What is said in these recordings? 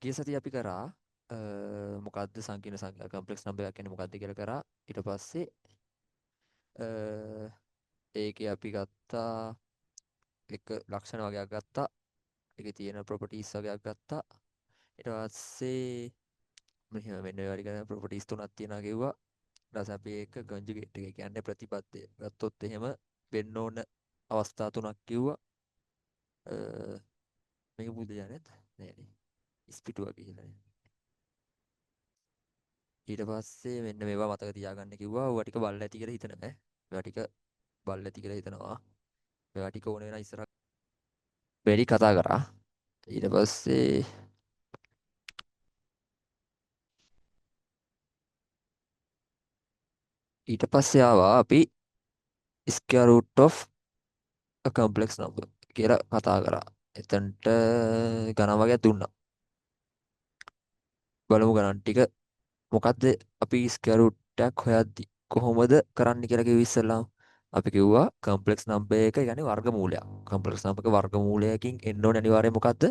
ගිය සතියේ අපි කරා මොකද්ද සංකීර්ණ සංඛ්‍යා කම්ප්ලෙක්ස් නම්බර් එකක් කියන්නේ මොකද්ද කියලා කරා. ඊට පස්සේ ඒකේ අපි ගත්තා එක ලක්ෂණ වගේක් ගත්තා. ඒකේ තියෙන ප්‍රොපර්ටිස් වගේක් ගත්තා. ඊට පස්සේ මෙහෙම මෙන්න ඒ වගේ ප්‍රොපර්ටිස් තුනක් තියෙනවා කිව්වා. ඊට පස්සේ අපි ඒක කන්ජුගේට් එක කියන්නේ ප්‍රතිපත්තිය ගත්තොත් එහෙම වෙන්න ඕන අවස්ථා තුනක් කිව්වා. මේක බුද්ධ ඥානෙත් නෑ නේ. ඉස්පිටුව කියලා නේ. ඊට පස්සේ මෙන්න මේවා මතක තියාගන්න කිව්වා. ඔවා ටික බලලා ඇති කියලා හිතන බෑ. මේවා ටික බලලා ඇති කියලා හිතනවා. මේවා ටික ඕන වෙන ඉස්සරහ වැඩි කතා කරා. ඊට පස්සේ ආවා අපි square root of a complex number කියලා කතා කරා. එතනට ගණන් වර්ගයක් දුන්නා. බලමු ගණන් ටික මොකද්ද අපි ස්කෙයාර් රූට් එකක් හොයද්දි කොහොමද කරන්න කියලා කිව්ව ඉස්සෙල්ලාම අපි කිව්වා කම්ප්ලෙක්ස් නම්බර් එක කියන්නේ වර්ගමූලයක්. කම්ප්ලෙක්ස් නම්බර් එක වර්ගමූලයකින් එන්න ඕනේ අනිවාර්යයෙන් මොකද්ද?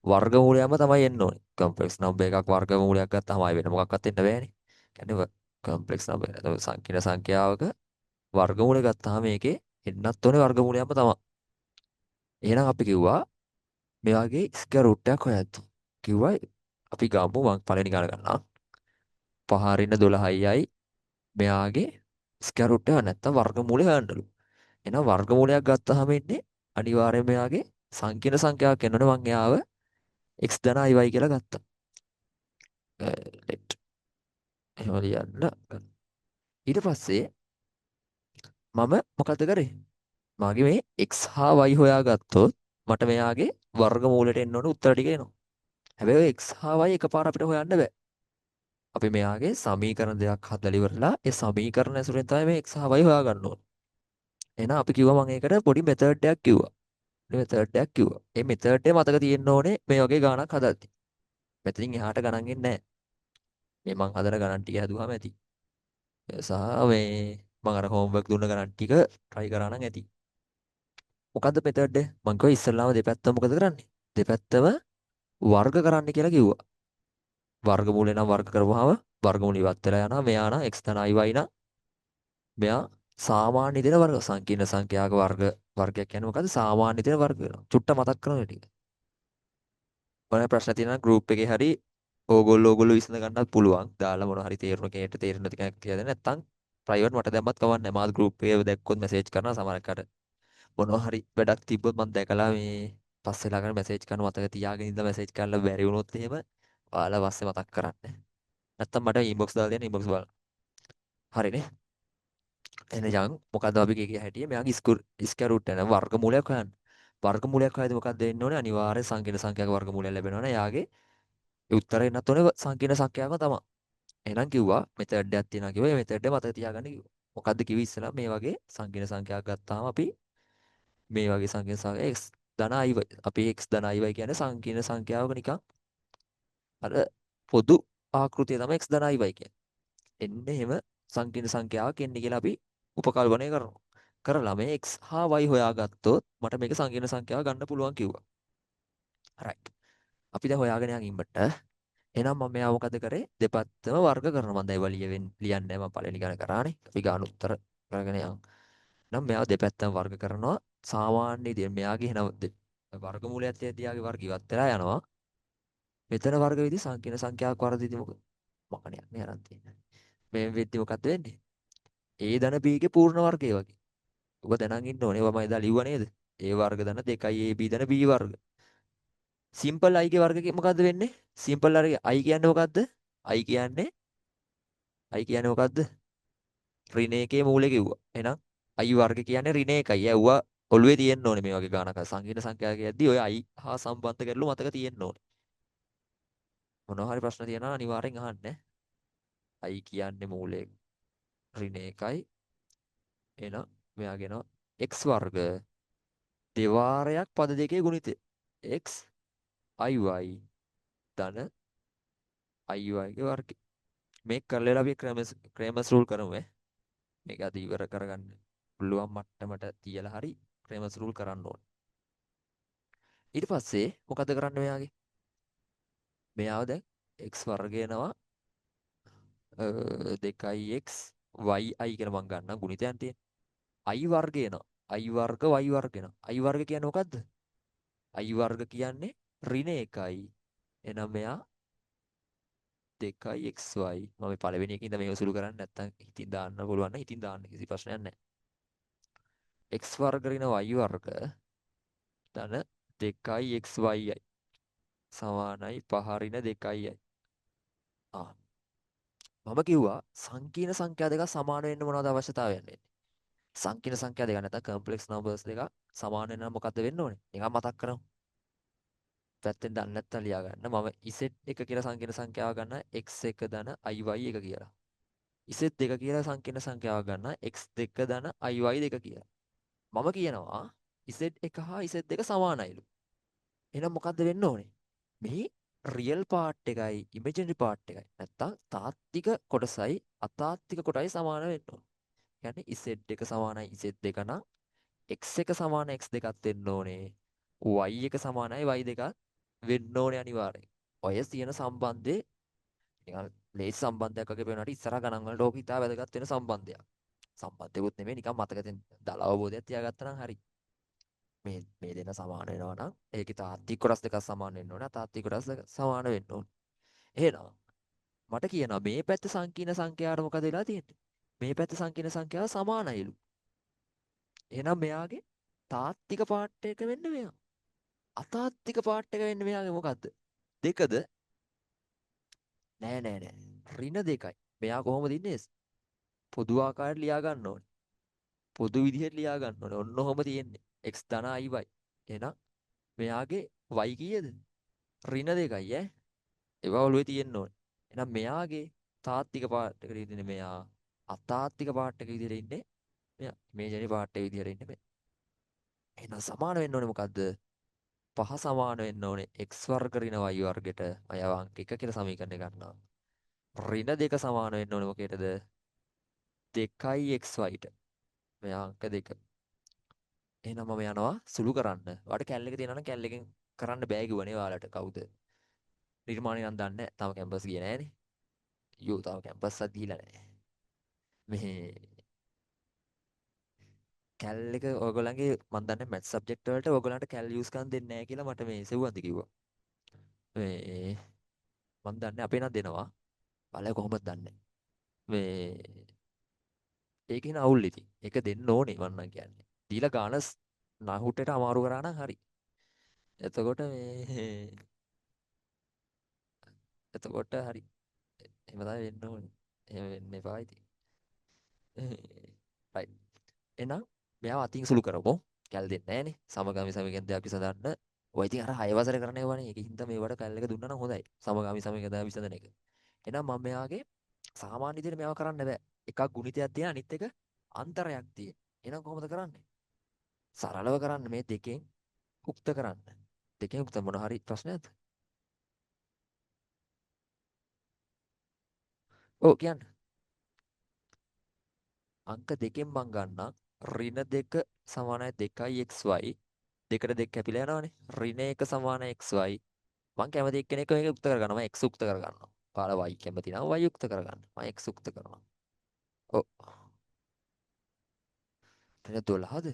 වර්ගමූලයම තමයි එන්න ඕනේ. කම්ප්ලෙක්ස් නම්බර් එකක් වර්ගමූලයක් ගත්තාම ආයෙ වෙන මොකක්වත් එන්න බෑනේ. කියන්නේ කම්ප්ලෙක්ස් නම්බර් එක සංකීර්ණ සංඛ්‍යාවක වර්ගමූලය ගත්තාම මේකේ එන්නත් ඕනේ වර්ගමූලයම තමයි. එහෙනම් අපි කිව්වා මේ වගේ ස්කෙයාර් රූට් එකක් හොයද්දි කිව්වා අපි ගමු මම පළවෙනි ගාන ගන්නවා. 5 හරින්න 12යි මෙයාගේ ස්කෙයාර් රූට් එක නැත්තම් වර්ගමූලය හොයන්නලු. එහෙනම් වර්ගමූලයක් ගත්තාම ඉන්නේ අනිවාර්යයෙන් මෙයාගේ සංකීර්ණ සංඛ්‍යාවක් එන්නෝනේ මං එයාව x ධන iy කියලා ගත්තා. let එහෙම ලියන්න. ඊට පස්සේ මම මොකද කරේ? මගේ මේ x හා y හොයාගත්තොත් මට මෙයාගේ වර්ගමූලයට එන්න ඕනේ උත්තර ටික එනවා. හැබැයි ඔය x හා y එකපාර අපිට හොයන්න බෑ. අපි මෙයාගේ සමීකරණ දෙකක් හදලා ඉවරලා ඒ සමීකරණ ඇසුරෙන් තමයි මේ x හා y හොයාගන්න ඕනේ. එහෙනම් අපි කිව්වා මම ඒකට පොඩි මෙතඩ් එකක් කිව්වා. මෙතඩ් එකක් කිව්වා. මේ මෙතඩ් එක මතක තියෙන්න ඕනේ මේ වගේ ගාණක් හදද්දි. මෙතනින් එහාට ගණන් එන්නේ නැහැ. මේ මං හදන ගණන් ටික හැදුවාම ඇති. සහ මේ මං අර හෝම්වර්ක් දුන්න ගණන් ටික try කරා නම් ඇති. මොකද්ද මෙතඩ් එක? මං කිව්වා ඉස්සල්ලාම දෙපැත්තම මොකද කරන්නේ? දෙපැත්තම වර්ග කරන්න කියලා කිව්වා. වර්ගමූලේ නම් වර්ග කරපුවාම වර්ගමූල ඉවත් වෙලා යනවා. මෙයා නම් x ධන iy නම් මෙයා සාමාන්‍ය දෙන වර්ග සංකීර්ණ සංඛ්‍යාවක වර්ගයක් කියන්නේ මොකද්ද? සාමාන්‍ය දෙන වර්ග වෙනවා. චුට්ට මතක් කරගන්න ටික. ඔයාලා ප්‍රශ්න තියෙනවා group එකේ හරි ඕගොල්ලෝ විසඳ ගන්නත් පුළුවන්. දාලා මොනවා හරි තේරුණ කෙනෙක්ට තේරෙන නැති කෙනෙක් කියලා දෙන්න. නැත්නම් ප්‍රයිවට් මට දැම්මත් කවන්නේ නැහැ. මාත් group එකේ දැක්කොත් මැසේජ් කරනවා සමහරකට. මොනවා හරි වැඩක් තිබ්බොත් මම දැකලා මේ පස්සේ ලාගෙන මැසේජ් කරන මතක තියාගෙන ඉඳලා මැසේජ් කරලා බැරි වුණොත් එහෙම ඔයාලා පස්සේ මතක් කරන්න. නැත්නම් මට ඉන්බොක්ස් දාලා දෙන්න ඉන්බොක්ස් බලන්න. හරිනේ. එහෙනම් මොකද්ද අපි කිය හැටියේ මෙයාගේ ස්කෙයාර් රූට් එක වර්ගමූලයක් හොයන්න. වර්ගමූලයක් හොයද්දි මොකක්ද වෙන්න ඕනේ? අනිවාර්ය සංකීර්ණ සංඛ්‍යාවක වර්ගමූලයක් ලැබෙනවනේ. එයාගේ ඒ උත්තරේ එන්නත් ඕනේ සංකීර්ණ සංඛ්‍යාවක තමයි. එහෙනම් කිව්වා මෙතඩ් එකක් තියෙනවා කිව්වා. මේ මෙතඩ් එක මතක තියාගන්න කිව්වා. මොකද්ද කිව්වේ ඉස්සලා මේ වගේ සංකීර්ණ සංඛ්‍යාවක් ගත්තාම අපි මේ වගේ සංකීර්ණ සංඛ්‍යා x ධන iy. අපි x ධන iy කියන්නේ සංකීර්ණ සංඛ්‍යාවක නිකන් අර පොදු ආකෘතිය තමයි x ධන iy කියන්නේ. එන්නේ එහෙම සංකීර්ණ සංඛ්‍යාවක් එන්නේ කියලා අපි උපකල්පනය කරනවා. කරලා මේ x හා y හොයාගත්තොත් මට මේක සංකීර්ණ සංඛ්‍යාව ගන්න පුළුවන් කිව්වා. right. අපි දැන් හොයාගෙන යන් ඉම්බට. එහෙනම් මම මෙයා මොකද කරේ? දෙපැත්තම වර්ග කරනවා. මම දැන් ඒවා ලියන්නේ මම පළවෙනි ගණන කරානේ. අපි ගාන උත්තර කරගෙන යන්. නම් මෙයා දෙපැත්තම වර්ග කරනවා. සාමාන්‍ය විදිහට මෙයාගේ එන වර්ගමූලයක් තියදී වර්ග ඉවත් වෙලා යනවා. මෙතන වර්ග විදි සංකීර්ණ සංඛ්‍යාවක් වර්ග විදි මොකද? මකණයක් නේ අරන් තියෙන්නේ. මේ වෙද්දි මොකද්ද වෙන්නේ? A ධන B ගේ පූර්ණ වර්ගය වගේ. ඔබ දැනන් ඉන්න ඕනේ. ඔබ මම එදා ලිව්වා නේද? A වර්ග ධන 2යි AB ධන B වර්ග. සිම්පල් i ගේ වර්ග මොකද්ද වෙන්නේ? සිම්පල් i කියන්නේ මොකද්ද? i කියන්නේ මොකද්ද? ඍණ එකේ මූලය කිව්වා. එහෙනම් i වර්ග කියන්නේ ඍණ එකයි. ඇව්වා ඔළුවේ තියෙන්න ඕනේ මේ වගේ ගානක සංකීර්ණ සංඛ්‍යාවකයේදී ඔය i හා සම්බන්ධ කරලු මතක තියෙන්න ඕනේ. මොනවා හරි ප්‍රශ්න තියෙනවා අනිවාර්යෙන් අහන්න. i කියන්නේ මූලය ඍණ එකයි. එහෙනම් මෙයාගෙන x වර්ග දෙවාරයක් පද දෙකේ ගුණිතය. x iy ධන iy ගේ වර්ගය. මේක කරලා අපි ක්‍රේමස් රූල් කරමු ඈ. මේක අද ඉවර කරගන්න පුළුවන් මට්ටමට තියලා හරි ක්‍රේමස් රූල් කරන්න ඕනේ. ඊට පස්සේ මොකද කරන්න මෙයාගේ? මෙයාව දැන් x වර්ගයනවා 2x yi කියලා මං ගන්නම් ගුණිතයන් තියෙන. i වර්ගයනවා. i වර්ග y වර්ගයනවා. i වර්ග කියන්නේ මොකද්ද? i වර්ග කියන්නේ ඍණ 1යි. එහෙනම් මෙයා 2xy මම මේ පළවෙනි එකේ ඉඳන් මේව සුළු කරන්නේ නැත්නම් හිතින් දාන්න පුළුවන් නම් හිතින් දාන්න කිසි ප්‍රශ්නයක් නැහැ. x වර්ග ඍණ y වර්ග ධන 2xy සමානයි 5 ඍණ 2යි. ආ මම කිව්වා සංකීර්ණ සංඛ්‍යා දෙක සමාන වෙන්න මොනවද අවශ්‍යතාවයන් වෙන්නේ? සංකීර්ණ සංඛ්‍යා දෙක නැත්නම් කම්ප්ලෙක්ස් නම්බර්ස් දෙක සමාන වෙන්න නම් මොකද්ද වෙන්න ඕනේ? නිකන් මතක් කරමු. පැත්තෙන් දන්නේ නැත්තම් ලියා ගන්න. මම ඉසෙට් එක කියලා සංකීර්ණ සංඛ්‍යාව ගන්න x1 ධන iy එක කියලා. ඉසෙට් දෙක කියලා සංකීර්ණ සංඛ්‍යාව ගන්න x2 ධන iy දෙක කියලා. මම කියනවා ඉසෙට් එක හා ඉසෙට් දෙක සමානයිලු. එහෙනම් මොකද්ද වෙන්න ඕනේ? මෙහි රියල් පාර්ට් එකයි ඉමේජිනරි පාර්ට් එකයි නැත්තම් තාත්තික කොටසයි අතාත්තික කොටසයි සමාන වෙන්න ඕනේ. කියන්නේ ඉසෙට් එක සමානයි ඉසෙට් දෙක නම් x එක සමාන x දෙකක් වෙන්න ඕනේ. y එක සමානයි y දෙකක් වෙන්න ඕනේ අනිවාර්යෙන්. ඔය තියෙන සම්බන්ධේ නිකන් ලේසි සම්බන්ධයක් වගේ පේනවාට ඉස්සරහ ගණන් වලට ඕක ඉතා වැදගත් වෙන සම්බන්ධයක්. සම්බන්ධයක්වත් නෙමෙයි නිකන් මතකයෙන් දල අවබෝධයක් තියාගත්තා නම් හරි. මේ දෙන්න සමාන වෙනවා නම් ඒකේ තාත්වික කොටස් දෙකක් සමාන වෙන්න ඕනේ. අතාත්වික කොටස් දෙක සමාන වෙන්න ඕනේ. එහෙනම් මට කියනවා මේ පැත්ත සංකීර්ණ සංඛ්‍යාවට මොකද වෙලා තියෙන්නේ? මේ පැත්ත සංකීර්ණ සංඛ්‍යාව සමානයිලු. එහෙනම් මෙයාගේ තාත්වික පාර්ට් එක වෙන්න මෙයා. අතාත්වික පාර්ට් එක වෙන්න මෙයාගේ මොකද්ද? දෙකද? නෑ. ඍණ දෙකයි. මෙයා කොහොමද ඉන්නේ? පොදු ආකාරයට ලියා ගන්න ඕනේ. පොදු විදිහට ලියා ගන්න ඕනේ. ඔන්න ඔහොම තියෙන්නේ. x ධන iy. එහෙනම් මෙයාගේ y කීයද? ඍණ දෙකයි ඈ. ඒවා ඔළුවේ තියෙන්න ඕනේ. එහෙනම් මෙයාගේ තාත්වික පාර්ට් එකට ඉන්නේ මෙයා. අතාත්වික පාර්ට් එක විදිහට ඉන්නේ මෙයා. ඉමේජරි පාර්ට් එක විදිහට ඉන්නේ මෙයා. එහෙනම් සමාන වෙන්න ඕනේ මොකද්ද? පහ සමාන වෙන්න ඕනේ x වර්ග ඍණ y වර්ගයට. අය අංක 1 කියලා සමීකරණය ගන්නවා. ඍණ දෙක සමාන වෙන්න ඕනේ මොකේටද? 2xy ට. මෙයා අංක 2. එහෙනම් මම යනවා සුළු කරන්න. ඔයාලට කැල් එක තියෙනවා නම් කැල් එකෙන් කරන්න බෑ කිව්වනේ ඔයාලට කවුද? නිර්මාණය නම් දන්නේ නැහැ. තාම කැම්පස් ගියේ නෑනේ. යෝ තාම කැම්පස් එකක් ගිහිලා නැහැ. මේ කැල් එක ඔයගොල්ලන්ගේ මම දන්නේ මැත් සබ්ජෙක්ට් වලට ඔයගොල්ලන්ට කැල් යූස් කරන්න දෙන්නේ නැහැ කියලා මට මේ සෙව්වන්ති කිව්වා. මේ මම දන්නේ අපේ නම් දෙනවා. බලය කොහොමද දන්නේ? මේ ඒකේ න අවුල් ඉතින්. ඒක දෙන්න ඕනේ මම නම් කියන්නේ. දීලා ගාන නහුටට අමාරු කරා නම් හරි. එතකොට මේ එතකොට හරි. එහෙම තමයි වෙන්න ඕනේ. එහෙම වෙන්න එපා ඉතින්. right. එහෙනම් මෙයාව අතින් සුළු කරමු. කැල් දෙන්නේ නැහනේ. සමගාමී සමීකරණ විසඳන්න. ඔය ඉතින් අර 6 වසරේ කරන්න ඒවනේ. ඒකින්ද මේවට කැල් එක දුන්නා නම් හොඳයි. සමගාමී සමීකරණ විසඳන එක. එහෙනම් මම මෙයාගේ සාමාන්‍ය විදිහට මේවා කරන්න බෑ. එකක් ගුණිතයක් තියෙන අනිත් එක අන්තරයක් තියෙන. එහෙනම් කොහොමද කරන්නේ? සරලව කරන්න මේ දෙකෙන් උක්ත කරන්න. දෙකෙන් උක්ත මොන හරි ප්‍රශ්නයක්ද? ඔව් කියන්න. අංක දෙකෙන් මං ගන්නම් ඍණ දෙක සමානයි 2xy දෙකට දෙක කැපිලා යනවනේ ඍණ එක සමානයි xy මං කැමති එක්කෙනෙක් මේක උක්ත කරගන්නවා මම x උක්ත කරගන්නවා ඔයාලා y කැමති නම් y උක්ත කරගන්න මම x උක්ත කරනවා ඔව් ඍණ 12ද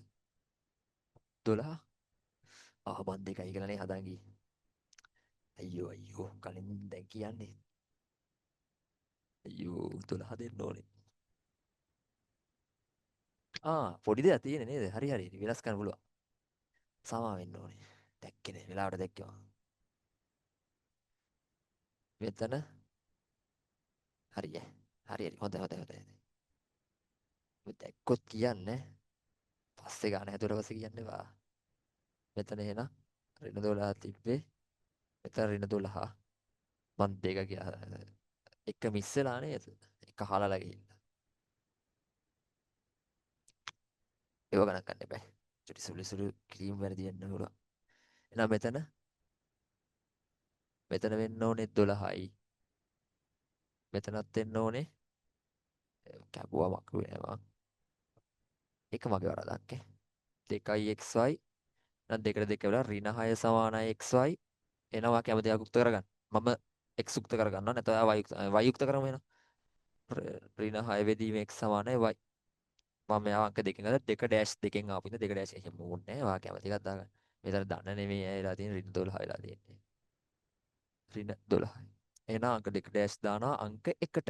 12 මං දෙකයි කියලා නේ හදන් ගියේ අයියෝ කලින් දැන් කියන්නේ අයියෝ 12 දෙන්න ඕනේ පොඩි දෙයක් තියෙන්නේ නේද හරි වෙනස් කරන්න පුළුවන් සමා වෙන්න ඕනේ දැක්කේ නේ වෙලාවට දැක්කවා මෙතන හරිය. හරි. හොඳයි. ඔය දැක්කොත් කියන්නේ පස්සේ ගන්න හැදුවට පස්සේ කියන්න එපා. මෙතන එහෙනම් ඍණ 12 තිබ්බේ. මෙතන ඍණ 12. මන් දෙක ගියා. එක මිස් වෙලා නේද? එක හලලා ගිහිල්ලා. ඒව ගණන් ගන්න එපා. චුටි සුළු කිරීම වැරදි වෙන්න පුළුවන්. එහෙනම් මෙතන වෙන්න ඕනේ 12යි. මෙතනත් වෙන්න ඕනේ කැපුවා මක්කු වෙනවා. එක මගේ වරදක් ඈ. 2xy නම් දෙකට දෙක වෙලා ඍණ 6 සමානයි xy එනවා කැමති අකුත් කරගන්න. මම x යුක්ත කරගන්නවා නැත්නම් ඔයා y යුක්ත කරමු එනවා. ඍණ 6 වෙදීම x සමානයි y. මම මෙයා අංක දෙකකින් අද 2 ඩෑෂ් දෙකෙන් ආපු ඉඳ 2 ඩෑෂ් එහෙම ඕනේ නැහැ. ඔයා කැමති එකක් දාගන්න. මෙතන දන්න නෙමෙයි ඇවිල්ලා තියෙන ඍණ 12 වෙලා තියෙන්නේ. ඍණ 12යි. එහෙනම් අංක 2 ඩෑෂ් දානවා අංක 1ට.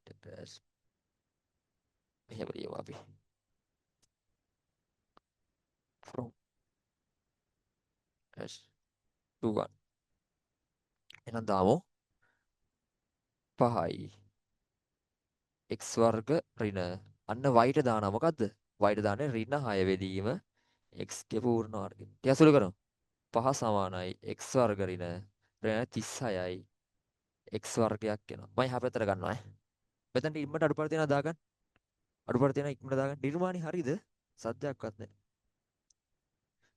ඩෑෂ් මෙහෙම ලියමු අපි. from dash to 1. එහෙනම් දාමු 5යි x වර්ග ඍණ අන්න y ට දානවා මොකද්ද? y ට දාන්නේ ඍණ 6 වෙදීම x ගේ පූර්ණ වර්ගය. ටික අසුළු කරමු. 5 සමානයි x වර්ග ඍණ ඍණ 36යි x වර්ගයක් එනවා. මම එහා පැත්තට ගන්නවා ඈ. මෙතනට ඉක්මනට අඩුපාඩු තියනවා දාගන්න. අඩුපාඩු තියනවා ඉක්මනට දාගන්න. නිර්මාණي හරියද? සද්දයක්වත් නැහැ.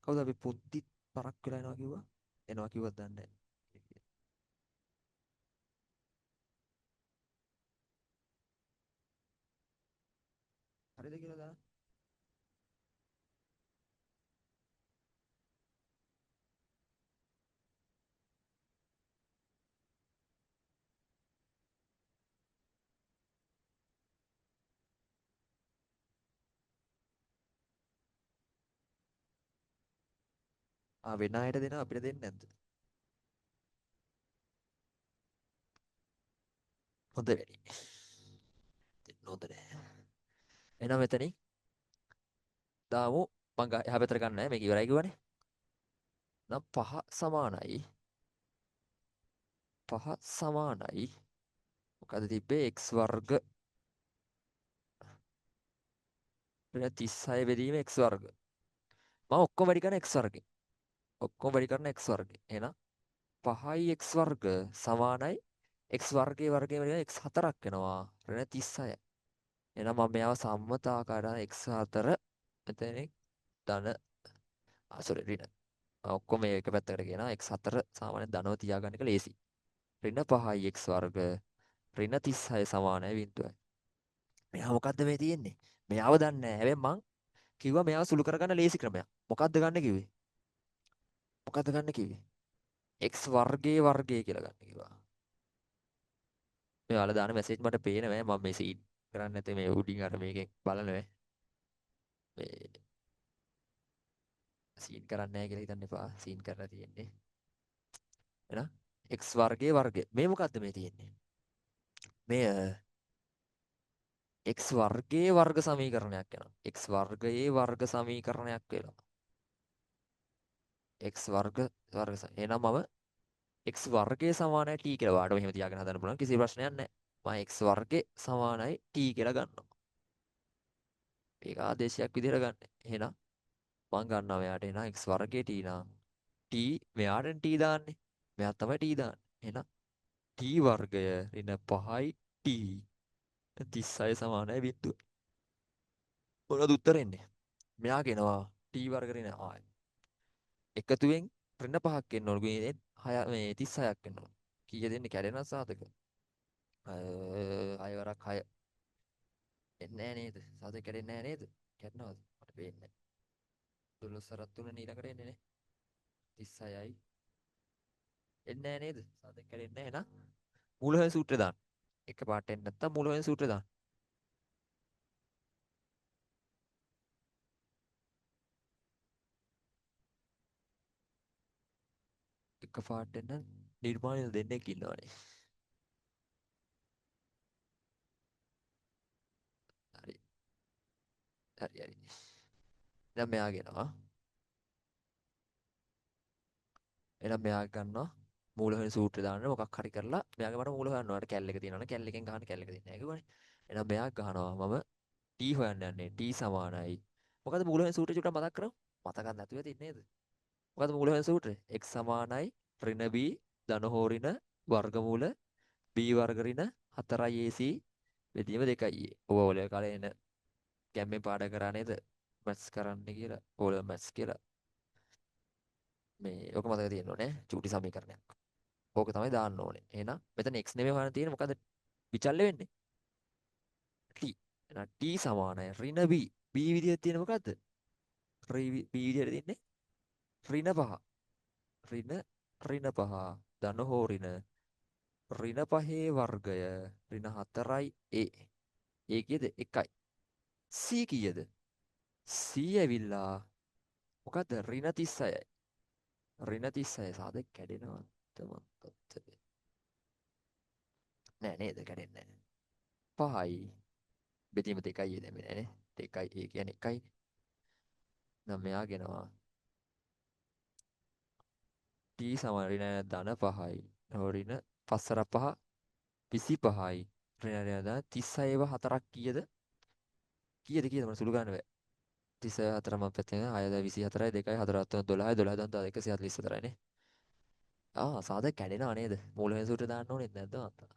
කවුද අපි පොත්ති පරක් වෙලා එනවා කිව්වා? එනවා කිව්වත් දන්නේ නැහැ. හරිද කියලා දාන්න. වෙන අයට දෙනවා අපිට දෙන්නේ නැද්ද? හොඳ වැඩි. දෙන්න හොඳ නෑ. එහෙනම් මෙතනින් දාමු මං එහා පැත්තට ගන්න නෑ මේක ඉවරයි කිව්වනේ. නම් 5 සමානයි 5 සමානයි මොකද තිබ්බේ x වර්ග ඍණ 36 බෙදීම x වර්ග. මම ඔක්කොම වැඩි කරන x වර්ගේ. ඔක්කොම වැඩි කරන x වර්ගේ. එහෙනම් 5යි x වර්ග සමානයි x වර්ගයේ වර්ගය වෙන x 4ක් වෙනවා. ඍණ 36. එහෙනම් මම මෙයාව සම්මත ආකාරයෙන් x 4 මෙතනින් ධන sorry ඍණ ඔක්කොම එක පැත්තකට කියනවා x4 සාමාන්‍යයෙන් ධනව තියාගන්න එක ලේසි. ඍණ 5යි x වර්ග ඍණ 36 සමානයි බිඳුවයි. මෙයා මොකද්ද මේ තියෙන්නේ? මෙයාව දන්නේ නැහැ. හැබැයි මං කිව්වා මෙයාව සුළු කරගන්න ලේසි ක්‍රමයක්. මොකද්ද ගන්න කිව්වේ? මොකද්ද ගන්න කිව්වේ? x වර්ගයේ වර්ගය කියලා ගන්න කිව්වා. මෙයාලා දාන මැසේජ් මට පේනවා මම මේ සීන් කරන්නේ නැතේ මේ උඩින් අර මේකෙන් බලනවා. මේ සීන් කරන්නේ නැහැ කියලා හිතන්න එපා. සීන් කරලා තියෙන්නේ. එහෙනම් x වර්ගයේ වර්ගය. මේ මොකද්ද මේ තියෙන්නේ? මේ x වර්ගයේ වර්ග සමීකරණයක් වෙනවා. x වර්ගයේ වර්ග සමීකරණයක් වෙනවා. x එහෙනම් මම x වර්ගයේ සමානයි t කියලා වාට මෙහෙම තියාගෙන හදන්න පුළුවන් කිසි ප්‍රශ්නයක් නැහැ. මම x වර්ගයේ සමානයි t කියලා ගන්නවා. ඒක ආදේශයක් විදිහට ගන්න. එහෙනම් මම ගන්නවා මෙයාට එහෙනම් x වර්ගයේ t නා t මෙයාට t දාන්නේ. මෙයා තමයි t දාන්නේ. එහෙනම් t වර්ගය ඍණ 5යි t 36 සමානයි බිඳුව. මොනවද උත්තර එන්නේ? මෙයා කියනවා t වර්ග ඍණ එකතුවෙන් ඍණ 5ක් එන්න ඕන. මේ 6 මේ 36ක් එන්න ඕන. කීය දෙන්නේ කැඩෙනවා සාධක? 6 වරක් 6 එන්නේ නැහැ නේද? සාධක කැඩෙන්නේ නැහැ නේද? කැඩනවද? මට පේන්නේ නැහැ. 12 වරක් 3 ඊළඟට එන්නේ නේ. 36යි එන්නේ නැහැ නේද? සාධක කැඩෙන්නේ නැහැ එහෙනම් මූලහය සූත්‍රය දාන්න. එක පාට එන්න නැත්තම් මූලහය සූත්‍රය දාන්න. එක පාට එන්න නිර්මාණය දෙන්නෙක් ඉන්නවනේ. හරි. හරි. දැන් මෙයා ගෙනවා. එහෙනම් මෙයා ගන්නවා මූල හොයන සූත්‍රය දාන්න මොකක් හරි කරලා මෙයාගේ මට මූල හොයන්න ඕනට කැල් එක තියෙනවනේ කැල් එකෙන් ගහන්න කැල් එක දෙන්නේ නැහැ කිව්වනේ. එහෙනම් මෙයා ගහනවා මම t හොයන්න යන්නේ t සමානයි. මොකද මූල හොයන සූත්‍රය චුට්ටක් මතක් කරමු. මතකක් නැතුව ඇති නේද? මොකද මූල හොයන සූත්‍රය? x සමානයි ඍණ b ධන හෝ ඍණ වර්ගමූල b වර්ග ඍණ 4යි ac බෙදීම 2යි a. ඔය වල කාලේ එන ගැම්මෙන් පාඩම් කරා නේද? මැත්ස් කරන්න කියලා. ඕල මැත්ස් කියලා. මේ ඔක මතක තියෙන්න ඕනේ චූටි සමීකරණයක්. ඕක තමයි දාන්න ඕනේ. එහෙනම් මෙතන x නෙමෙයි හොයන්න තියෙන්නේ මොකද? විචල්්‍ය වෙන්නේ t. එහෙනම් t සමානයි ඍණ b. b විදිහට තියෙන මොකද්ද? b විදිහට තියෙන්නේ ඍණ 5. ඍණ ඍණ පහ ධන හෝ ඍණ ඍණ පහේ වර්ගය ඍණ 4යි a. a කීයද 1යි. c කීයද? c ඇවිල්ලා මොකද්ද? ඍණ 36යි. ඍණ 36 සාදෙක කැඩෙනවා තමයි. නෑ නේද? කැඩෙන්නේ නෑ. 5යි. බෙදීම 2යි දැන් නෑනේ. 2යි a කියන්නේ 1යි. නම් මෙයාගෙනවා t සමාන ඍණ ධන 5යි. ඍණ 5 5 25යි. ඍණ ධන 36 ඒවා 4ක් කීයද? කීයද මම සුළු ගන්න බෑ. 36 4 මම පැත්තෙන් 6 24යි 2යි 4 3 12යි 12 3 144යි නේ. සාදක කැඩෙනා නේද? මූල වෙනසට දාන්න ඕනෙත් නැද්ද මන්තා?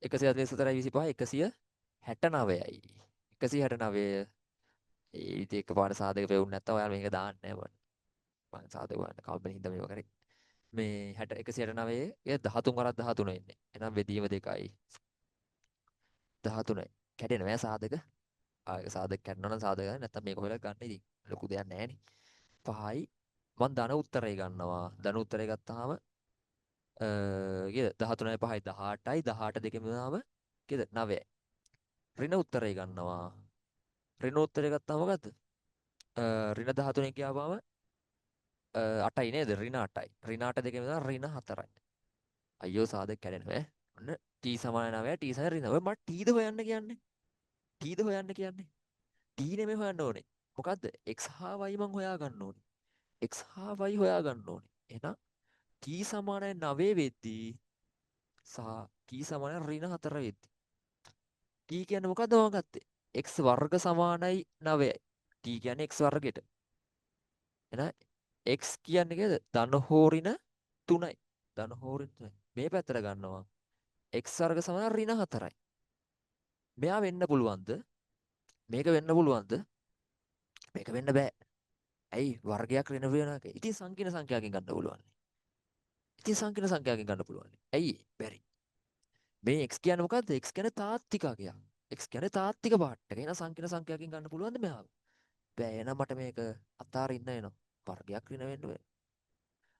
144යි 25 169යි. 169 ඒ ඉතින් එකපාර සාදක පෙවුනේ නැත්තම් ඔයාලා මේක දාන්නේ නැහැ මම. මම සාදක ගන්න කම්පැනි හින්දා මේව කරේ. මේ 60 169 ඒ 13 වරක් 13 එන්නේ. එහෙනම් බෙදීම 2යි 13යි. කැඩෙනවා සාදක. සාදක කැඩනවා නම් සාදක ගන්න නැත්තම් මේක හොයලා ගන්න ඉතින් ලොකු දෙයක් නැහැ නේ. 5යි මම ධන උත්තරය ගන්නවා. ධන උත්තරය ගත්තාම කීයද 13යි 5යි 18යි 18 දෙකෙන් බෙදාම කීයද 9යි. ඍණ උත්තරය ගන්නවා. ඍණ උත්තරය ගත්තාම මොකද්ද? ඍණ 13 ගියාම 8යි නේද? ඍණ 8යි. ඍණ 8 දෙකෙන් බෙදාම ඍණ 4යි. අයියෝ සාදක කැඩෙනවා ඈ. ඔන්න t සමාන 9යි t සමාන ඍණ. ඔය මට t ද හොයන්න කියන්නේ. t ද හොයන්න කියන්නේ. t නෙමෙයි හොයන්න ඕනේ. මොකද්ද? x හා y මං හොයා ගන්න ඕනේ. x හා y හොයා ගන්න ඕනේ. එහෙනම් t සමානයි 9 වෙද්දී සහ t සමානයි ඍණ 4 වෙද්දී t කියන්නේ මොකද්ද මම ගත්තේ? x වර්ග සමානයි 9යි. t කියන්නේ x වර්ගයට. එහෙනම් x කියන්නේ කේද? ධන හෝ ඍණ 3යි. ධන හෝ ඍණ 3යි. මේ පැත්තට ගන්නවා. x වර්ග සමාන ඍණ 4යි. මෙයා වෙන්න පුළුවන්ද? මේක වෙන්න පුළුවන්ද? මේක වෙන්න බෑ. ඇයි? වර්ගයක් ඍණ වෙනක. ඉතින් සංකීර්ණ සංඛ්‍යාවකින් ගන්න පුළුවන්. ඉතින් සංකීර්ණ සංඛ්‍යාවකින් ගන්න පුළුවන්. ඇයි? බැරි. මේ x කියන්නේ මොකද්ද? x කියන්නේ තාත්තික අගයක්. x කියන්නේ තාත්තික පාර්ට් එක. එහෙනම් සංකීර්ණ සංඛ්‍යාවකින් ගන්න පුළුවන්ද මෙයාව? බෑ. එහෙනම් මට මේක අතාරින්න වෙනවා. වර්ගයක් ඍණ වෙන්න බෑ.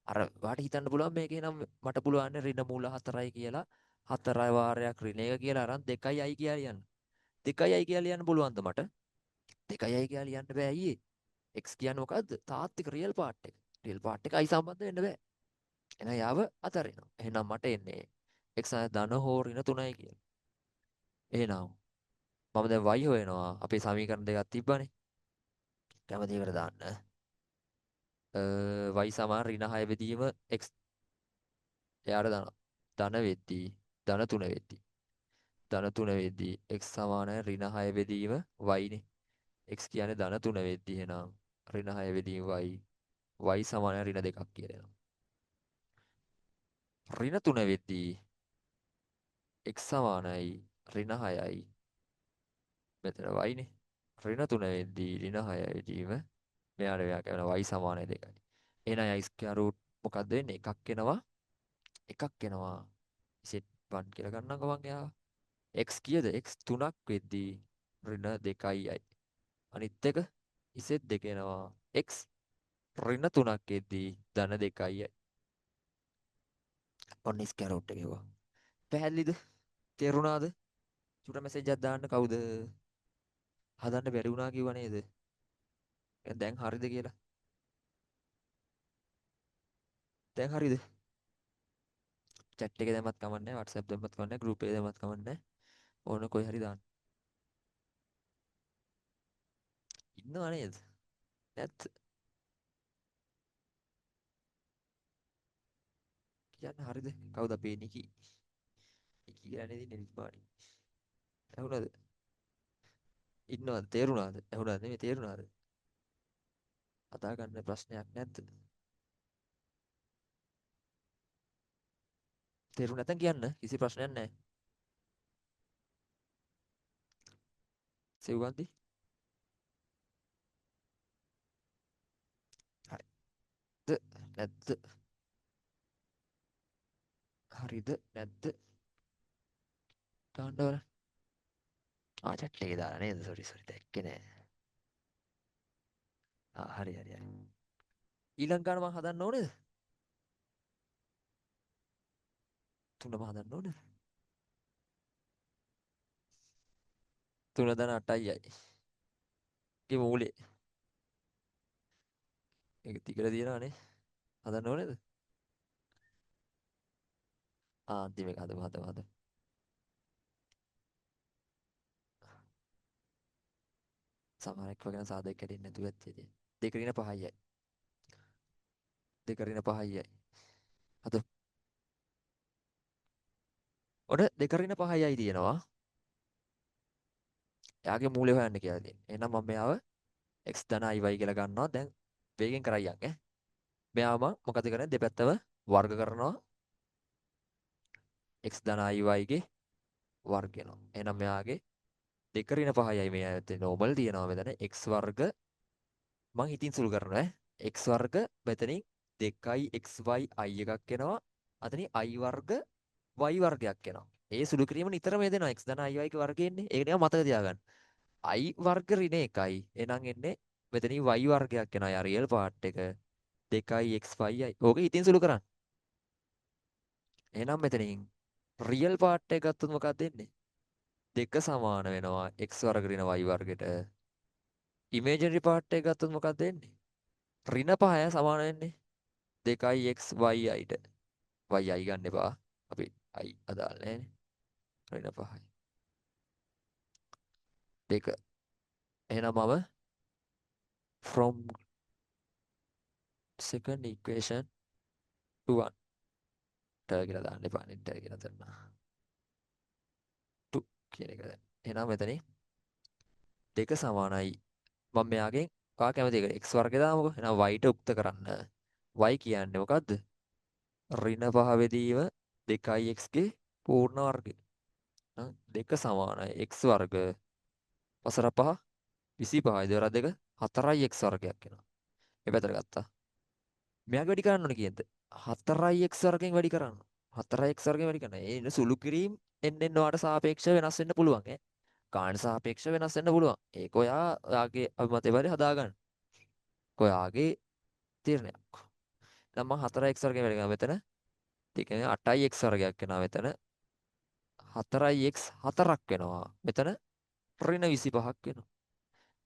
අර වාට හිතන්න පුළුවන් මේකේ නම් මට පුළුවන් ඍණ මූල 4යි කියලා 4 වාරයක් ඍණ එක කියලා අරන් 2යි කියලා ලියන්න. 2යි කියලා ලියන්න පුළුවන්ද මට? 2යි කියලා ලියන්න බෑ අයියේ. x කියන්නේ මොකද්ද? තාත්තික රියල් පාර්ට් එක. රියල් පාර්ට් එක i සම්බන්ධ වෙන්න බෑ. එහෙනම් යාව අතරිනවා. එහෙනම් මට එන්නේ x ධන හෝ ඍණ 3යි කියලා. එහෙනම් මම දැන් y හොයනවා. අපේ සමීකරණ දෙකක් තිබ්බනේ. කැමති එකට දාන්න. y සමාන ඍණ 6 බෙදීම x එයාට දානවා. ධන වෙද්දී ධන 3 වෙද්දී ධන 3 වෙද්දී x සමානයි ඍණ 6 බෙදීම y නේ. x කියන්නේ ධන 3 වෙද්දී එහෙනම් ඍණ 6 බෙදීම y y සමානයි ඍණ 2ක් කියලා එනවා. ඍණ 3 වෙද්දී x සමානයි ඍණ 6යි මෙතන y නේ. ඍණ 3 වෙද්දී ඍණ 6 වෙදීම මෙයා කියන y සමානයි 2යි. එහෙනම් y ස්ක්වයර් රූට් මොකක්ද වෙන්නේ? එකක් එනවා. ඉසෙට් 1 කියලා ගන්නකො මං එයා. x කීයද? x 3ක් වෙද්දී ඍණ 2යි. අනිත් එක ඉසෙට් 2 එනවා. x ඍණ 3ක් වෙද්දී ධන 2යි. ඔන්න ස්ක්වයර් රූට් එක හෙව්වා. පැහැදිලිද? තේරුණාද? චුට්ට මැසේජ් එකක් දාන්න කවුද? හදන්න බැරි වුණා කිව්වා නේද? දැන් හරිද කියලා. දැන් හරිද? chat එකේ දැම්මත් කමන්නේ WhatsApp දැම්මත් කමන්නේ group එකේ දැම්මත් කමන්නේ ඕන කොයි හරි දාන්න. ඉන්නව නේද? නැත් කියන්න හරිද? කවුද අපේ නිකි? නිකි කියලා නේද ඉන්නේ නිස්පාණි. ඇහුණාද? ඉන්නවද? තේරුණාද? ඇහුණාද නෙමෙයි තේරුණාද? අදා ගන්න ප්‍රශ්නයක් නැද්ද? තේරුණ නැත්නම් කියන්න කිසි ප්‍රශ්නයක් නැහැ. සෙව්වන්දි? හරිද? නැද්ද? හරිද? නැද්ද? දාන්න බලන්න. chat එකේ දාලා නේද? සෝරි දැක්කේ නෑ. හරි. ඊළඟ ගාන මම හදන්න ඕනේද? තුනම හදන්න ඕනේ. 3 ධන 8යි. ගේ මූලේ. ඒක තිකල තියෙනවානේ. හදන්න ඕනේද? අන්තිම එක හදමු. සමහරක් වගේ සාධක කැඩෙන්නේ නැතුව ඇත්තේ. 2 ඍණ 5යි. 2 ඍණ 5යි. හද. ඔන්න 2 ඍණ 5යි තියෙනවා. එයාගේ මූලය හොයන්න කියලා තියෙනවා. එහෙනම් මම මෙයාව x ධන iy කියලා ගන්නවා. දැන් වේගෙන් කරයියන් ඈ. මෙයාම මොකද කරන්නේ? දෙපැත්තම වර්ග කරනවා. x ධන iy ගේ වර්ග වෙනවා. එහෙනම් මෙයාගේ 2 ඍණ 5යි මේ ඇත්තේ නෝමල් තියෙනවා මෙතන x වර්ග මං හිතින් සුළු කරනවා ඈ. x වර්ග මෙතනින් 2xy i එකක් එනවා. අතනින් i වර්ග y වර්ගයක් එනවා. ඒ සුළු කිරීම නිතරම එදෙනවා x ධන iy ගේ වර්ගය එන්නේ. ඒක නිකන් මතක තියාගන්න. i වර්ග ඍණ 1යි. එහෙනම් එන්නේ මෙතනින් y වර්ගයක් එනවා. යා රියල් පාර්ට් එක 2xy i. ඕක හිතින් සුළු කරන්න. එහෙනම් මෙතනින් රියල් පාර්ට් එක ගත්තොත් මොකක්ද එන්නේ? 2 සමාන වෙනවා x වර්ග ඍණ y වර්ගයට. ඉමේජනරි පාර්ට් එක ගත්තොත් මොකක්ද එන්නේ? ඍණ 5 සමාන වෙන්නේ 2xy ට. yi ගන්න එපා. අපි i අදාළ නැහැනේ. ඍණ 5යි. 2. එහෙනම් මම from second equation to 1 කියලා දාන්න එපා නේ කියලා දාන්න. 2 කියන එක දැන්. එහෙනම් මෙතනින් 2 සමානයි. මම මෙයාගෙන් කා කැමති එක x වර්ගය දාමුකෝ. එහෙනම් y ට උක්ත කරන්න. y කියන්නේ මොකද්ද? ඍණ 5 බෙදීම 2x ගේ පූර්ණ වර්ගය. 2 සමානයි x වර්ග වසර 5 25යි දෙවරක් 2 4යි x වර්ගයක් වෙනවා. මේ පැත්තට ගත්තා. මෙයාගේ වැඩි කරන්න ඕනේ කීයද? 4යි x වර්ගයෙන් වැඩි කරන්න. 4යි x වර්ගයෙන් වැඩි කරන්න. ඒ ඉන්න සුළු කිරීම එන්න ඔයාට සාපේක්ෂව වෙනස් වෙන්න පුළුවන් ඈ. ගාන සාපේක්ෂව වෙනස් වෙන්න පුළුවන්. ඒක ඔයාගේ අභිමතය පරිදි හදාගන්න. ඔයාගේ තීරණයක්. දැන් මම 4x වර්ගයෙන් වැඩි කරනවා මෙතන. ඒ කියන්නේ 8x වර්ගයක් වෙනවා මෙතන. 4x 4ක් වෙනවා. මෙතන ඍණ 25ක් වෙනවා.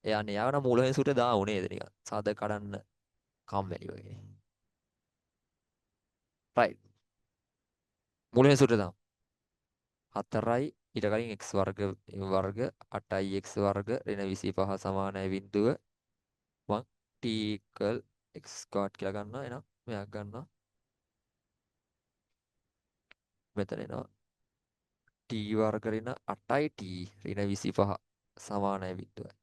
එයානේ යාවන මූල හේතුට දාමු නේද නිකන්. සාද කඩන්න කම්මැලි වගේ. right. මූල හේතුට දාමු. 4යි ඊට කලින් x වර්ග 8යි x වර්ග ඍණ 25 සමානයි බිඳුව. මං t x ස්ක්වයර් කියලා ගන්නවා. එහෙනම් මෙයක් ගන්නවා. මෙතන එනවා t වර්ග ඍණ 8යි t ඍණ 25 සමානයි බිඳුවයි.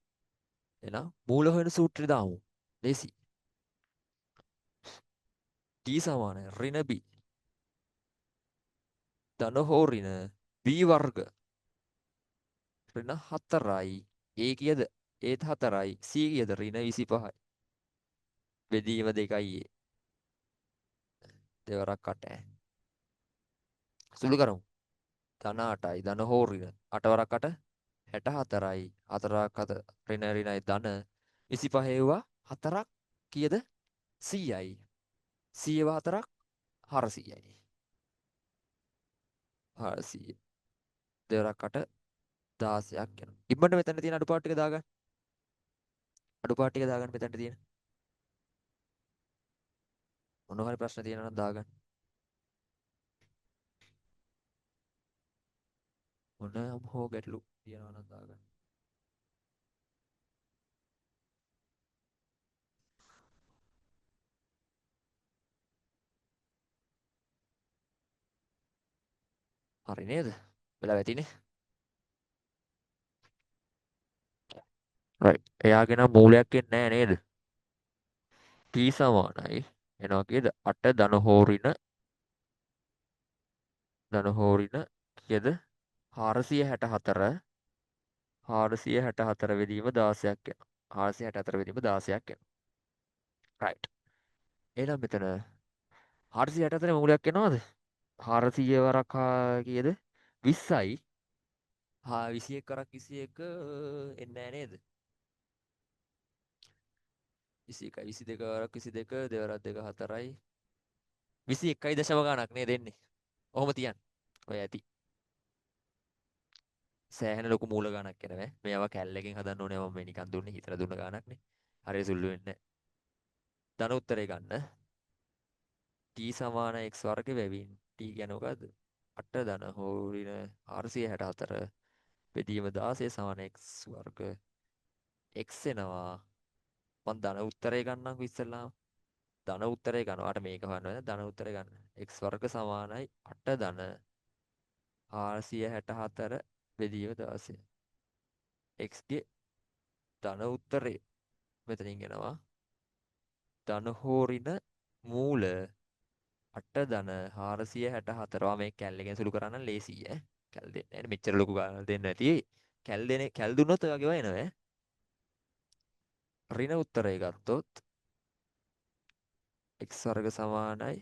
එහෙනම් මූල හොයන සූත්‍රය දාමු. ලේසි. t සමානයි ඍණ b ධන හෝ ඍණ b වර්ග ඍණ 4යි a කීයද? ඒත් 4යි c කීයද? ඍණ 25යි. බෙදීම 2යි a. දෙවරක් 8. සුළු කරමු. ධන 8යි ධන හෝ ඍණ 8 වරක් 8 64යි 4 වරක් 4 ඍණයි ධන 25 ඒවා 4ක් කීයද? 100යි 100 ඒවා 4ක් 400යි 400 දෙවරක් 8 16ක් යනවා. ඉබ්බන්ට මෙතන තියෙන අඩුපාඩු ටික දාගන්න. අඩුපාඩු ටික දාගන්න මෙතනට තියෙන. මොනවා හරි ප්‍රශ්න තියෙනවා නම් දාගන්න. මොනම හෝ ගැටලු තියෙනවා නම් දාගන්න. හරි නේද? වෙලා වැටිනේ. right. එයාගේ නම් මූලයක් එන්නේ නැහැ නේද? t සමානයි එනවා කීයද? 8 ධන හෝ ඍණ කීයද? 464 464 බෙදීම 16ක් එනවා. 464 බෙදීම 16ක් එනවා. right. එහෙනම් මෙතන 464 මූලයක් එනවද? 400 වරක් කීයද? 20යි. 21 කරක් 21 එන්නේ නැහැ නේද? 21යි 22 වරක් 22 දෙවරක් 2 4යි 21යි දශම ගාණක් නේද එන්නේ. ඔහොම තියන්න. ඔය ඇති සෑහෙන ලොකු මූල ගණක් එනවා. මේවා කැල්ලකින් හදන්න ඕනේ. මම මේ නිකන් දුන්නේ හිතලා දුන්න ගණක් නේ. හරිය සුළු වෙන්නේ නැහැ. ධන උත්තරේ ගන්න. t සමාන x වර්ග වෙවින් t කියන්නේ මොකද්ද? 8 ධන හෝරින 464 බෙදීම 16 සමාන x වර්ග x එනවා. මම ධන උත්තරේ ගන්නම්කො ඉස්සෙල්ලාම. ධන උත්තරේ ගන්නවාට මේක හොයන්න වෙන ධන උත්තරේ ගන්න. x වර්ග සමානයි 8 ධන 464 බෙදීම 16. x ගේ ධන උත්තරේ මෙතනින් එනවා. ධන හෝරින මූල 8 ධන 464. මේ කැල් එකෙන් සුළු කරන්න ලේසියි ඈ. කැල් දෙන්නේ නැහැ. මෙච්චර ලොකු ගානක් දෙන්නේ නැති. කැල් දුන්නොත් ඔය වගේ වෙනවා ඈ. ඍණ උත්තරය ගත්තොත් x වර්ග සමානයි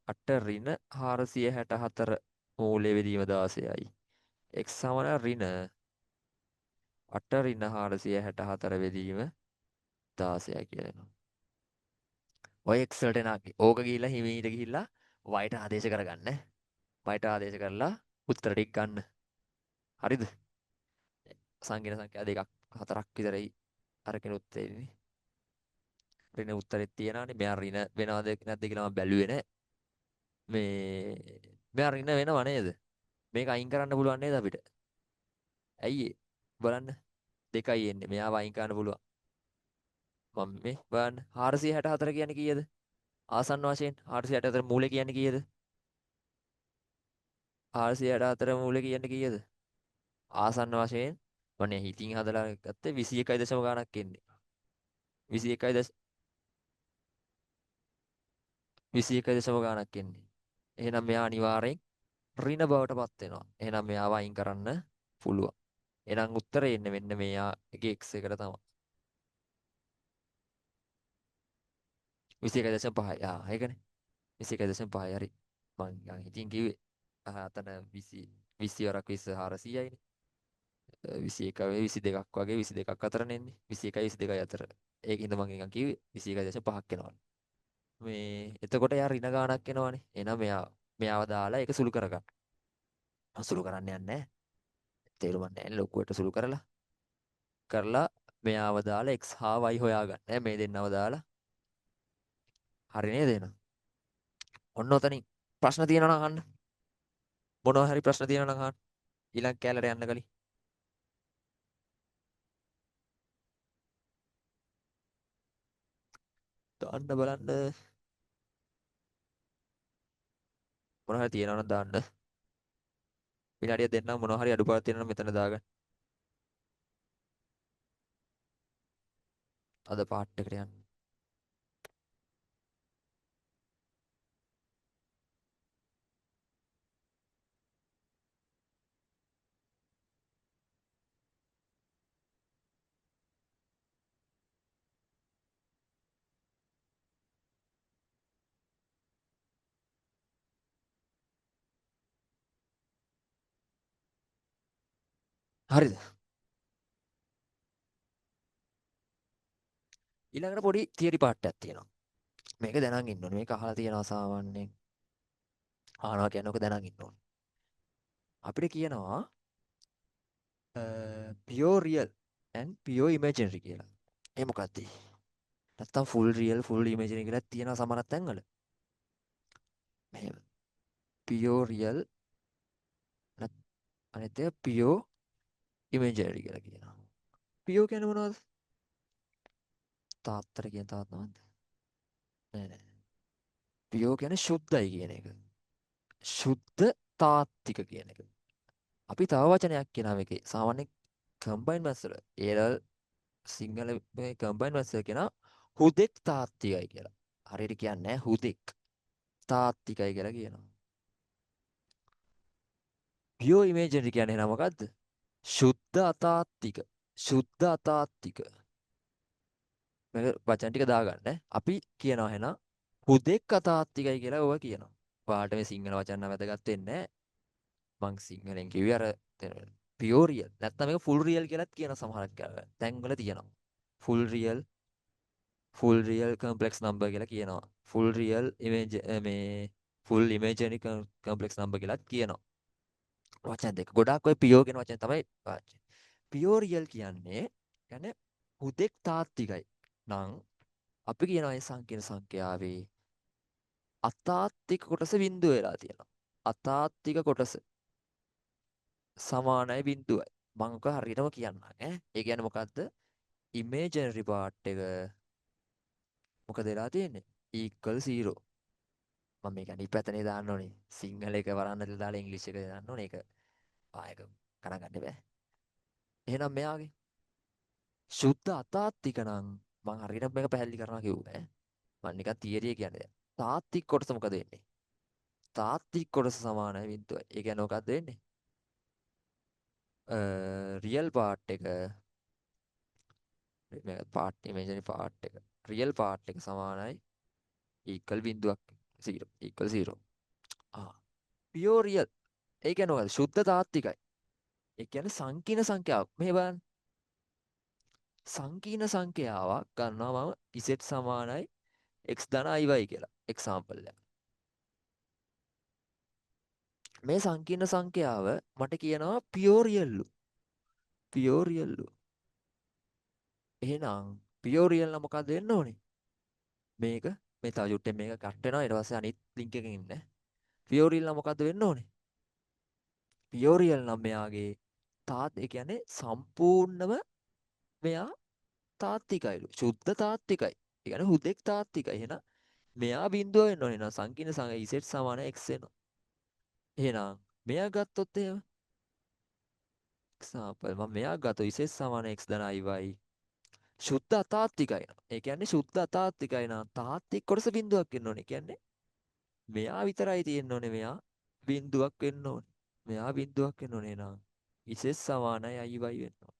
8 ඍණ 464 මූලයේ බෙදීම 16යි. x සමාන ඍණ 8 ඍණ 464 බෙදීම 16යි කියලා එනවා. ඔය x වලට එනාගේ. ඕක ගිහිල්ලා හිමීට ගිහිල්ලා y ට ආදේශ කරගන්න. y ට ආදේශ කරලා උත්තර ටික ගන්න. හරිද? සංකීර්ණ සංඛ්‍යා දෙකක් හතරක් විතරයි අරකිනුත් තියෙන්නේ. ඍණ උත්තරෙත් තියනවානේ. මෙයා ඍණ වෙනවද නැද්ද කියලා මම බැලුවේ නෑ. මෙයා ඍණ වෙනව නේද? මේක අයින් කරන්න පුළුවන් නේද අපිට? ඇයි ඒ? බලන්න. දෙකයි එන්නේ. මෙයාව අයින් කරන්න පුළුවන්. මම මේ බලන්න 464 කියන්නේ කීයද? ආසන්න වශයෙන් 464 මූලය කියන්නේ කීයද? 464 මූලය කියන්නේ කීයද? ආසන්න වශයෙන් මම හිතින් හදලා ගත්තේ 21 දශම ගාණක් එන්නේ. 21 21 දශම ගාණක් එන්නේ. එහෙනම් මෙයා අනිවාර්යෙන් ඍණ බවට පත් වෙනවා. එහෙනම් මෙයාව අයින් කරන්න පුළුවන්. එහෙනම් උත්තරේ එන්නේ මෙන්න මෙයාගේ x එකට තමයි. 21.5. ඒකනේ. 21.5 හරි. මං නිකන් හිතින් කිව්වේ. අතන 20 20 වරක් 20 400යිනේ. 21 22ක් වගේ 22ක් අතරනේ එන්නේ. 21යි 22යි අතර. ඒකින්ද මං නිකන් කිව්වේ 21.5ක් එනවා. මේ එතකොට යා ඍණ ගාණක් එනවනේ. එහෙනම් මෙයාව දාලා ඒක සුළු කරගන්න. සුළු කරන්න යන්නේ නැහැ. තේරුම් නැහැ ලොකුවට සුළු කරලා මෙයාව දාලා x හා y හොයාගන්න. මේ දෙන්නව දාලා හරි නේද එහෙනම්? ඔන්න ඔතනින් ප්‍රශ්න තියෙනවා නම් අහන්න. මොනවා හරි ප්‍රශ්න තියෙනවා නම් අහන්න. ඊළඟ කැලේට යන්න කලින්. දාන්න බලන්න මොනවා හරි තියෙනවා නම් දාන්න. විනාඩියක් දෙන්නම් මොනවා හරි අඩුපාඩු තියෙනවා නම් මෙතන දාගන්න. අද පාට් එකට යන්න. හරිද? ඊළඟට පොඩි තියරි පාට් එකක් තියෙනවා. මේක දැනන් ඉන්න ඕනේ. මේක අහලා තියෙනවා සාමාන්‍යයෙන්. අහනවා කියන්නේ ඔක දැනන් ඉන්න ඕනේ. අපිට කියනවා pure real and pure imaginary කියලා. ඒ මොකක්ද? නැත්තම් full real full imaginary කියලා තියෙනවා සමහර තැන්වල. මෙහෙම pure real නැත් අනිත් එක pure imaginary කියලා කියනවා. pure කියන්නේ මොනවද? තාත්තර කියන තාත්තා නේද? නෑ. pure කියන්නේ සුද්ධයි කියන එක. සුද්ධ තාත්තික කියන එක. අපි තව වචනයක් කියනවා මේකේ. සාමාන්‍ය කම්බයින් මැත්ස් වල ඒරල් සිංහල මේ කම්බයින් මැත්ස් වල කියනවා හුදෙක් තාත්තිකයි කියලා. හරියට කියන්නේ හුදෙක් තාත්තිකයි කියලා කියනවා. පියෝ ඉමේජරි කියන්නේ නම මොකද්ද? සුද්ධ අතාත්තික. සුද්ධ අතාත්තික. මේක වචන ටික දාගන්න. අපි කියනවා එහෙනම් හුදෙක් අතාත්තිකයි කියලා ඔය කියනවා. ඔයාලට මේ සිංහල වචන නම් වැදගත් වෙන්නේ නැහැ. මං සිංහලෙන් කිව්වේ අර පියෝ රියල්. නැත්නම් මේක ෆුල් රියල් කියලාත් කියන සමහරක් තැන්වල තියෙනවා. ෆුල් රියල් කම්ප්ලෙක්ස් නම්බර් කියලා කියනවා. ෆුල් රියල් ඉමේජ් මේ full imaginary complex number කියලාත් කියනවා. වචන දෙක. ගොඩාක් ඔය පියෝ කියන වචන තමයි පාවිච්චි. පියෝ රියල් කියන්නේ හුදෙක් තාත්විකයි. නම් අපි කියනවා මේ සංකීර්ණ සංඛ්‍යාවේ අතාත්වික කොටස බිඳුව වෙලා තියෙනවා. අතාත්වික කොටස සමානයි බිඳුවයි. මම ඔක හරියටම කියන්නම් ඈ. ඒ කියන්නේ මොකද්ද? ඉමේජනරි පාර්ට් එක මොකද වෙලා තියෙන්නේ? equal 0. මම මේක අනිත් පැත්තනේ දාන්න ඕනේ. සිංහල එක වරන්නට දාලා ඉංග්‍රීසි එක දාන්න ඕනේ. ඒක ආයක ගණන් ගන්න බෑ. එහෙනම් මෙයාගේ සුද්ධ අතාත්වික නම් මම හරියට මේක පැහැදිලි කරනවා කිව්වා ඈ. මම නිකන් තියරිය කියන්නේ. තාත්වික කොටස මොකද වෙන්නේ? තාත්වික කොටස සමානයි බිඳුවයි. ඒ කියන්නේ මොකද්ද වෙන්නේ? රියල් පාර්ට් එක මේ පාර්ට් ඉමේජනරි පාර්ට් එක රියල් පාර්ට් එක සමානයි equal බිඳුවක් 0 equal 0. ආ pure real ඒ කියන්නේ මොකද? සුද්ධ තාත්විකයි. ඒ කියන්නේ සංකීර්ණ සංඛ්‍යාවක්. මෙහෙ බලන්න. සංකීර්ණ සංඛ්‍යාවක් ගන්නවා මම z සමානයි x ධන iy කියලා. එක්සැම්පල් එක. මේ සංකීර්ණ සංඛ්‍යාව මට කියනවා pure real ලු. pure real ලු. එහෙනම් pure real නම් මොකක්ද වෙන්න ඕනේ? මේක මේ තව චුට්ටෙන් මේක කට් වෙනවා. ඊට පස්සේ අනිත් ලින්ක් එකකින් ඉන්න. pure real නම් මොකද්ද වෙන්න ඕනේ? pure real නම් මෙයාගේ ඒ කියන්නේ සම්පූර්ණම මෙයා තාත්විකයිලු. සුද්ධ තාත්විකයි. ඒ කියන්නේ හුදෙක් තාත්විකයි. එහෙනම් මෙයා බිඳුව වෙන්න ඕනේ. එහෙනම් සංකීර්ණ z සමාන x වෙනවා. එහෙනම් මෙයා ගත්තොත් එහෙම එක්සැම්පල් මම මෙයා ගත්තොත් z සමාන x ධන iy සුද්ධ අතාත්විකයි. ඒ කියන්නේ සුද්ධ අතාත්විකයි නම් තාත්වික කොටස බිඳුවක් වෙන්න ඕනේ. කියන්නේ මෙයා විතරයි තියෙන්න ඕනේ. මෙයා බිඳුවක් වෙන්න ඕනේ. මෙයා බිඳුවක් වෙන්න ඕනේ නම් z සමානයි iy වෙන්න ඕනේ.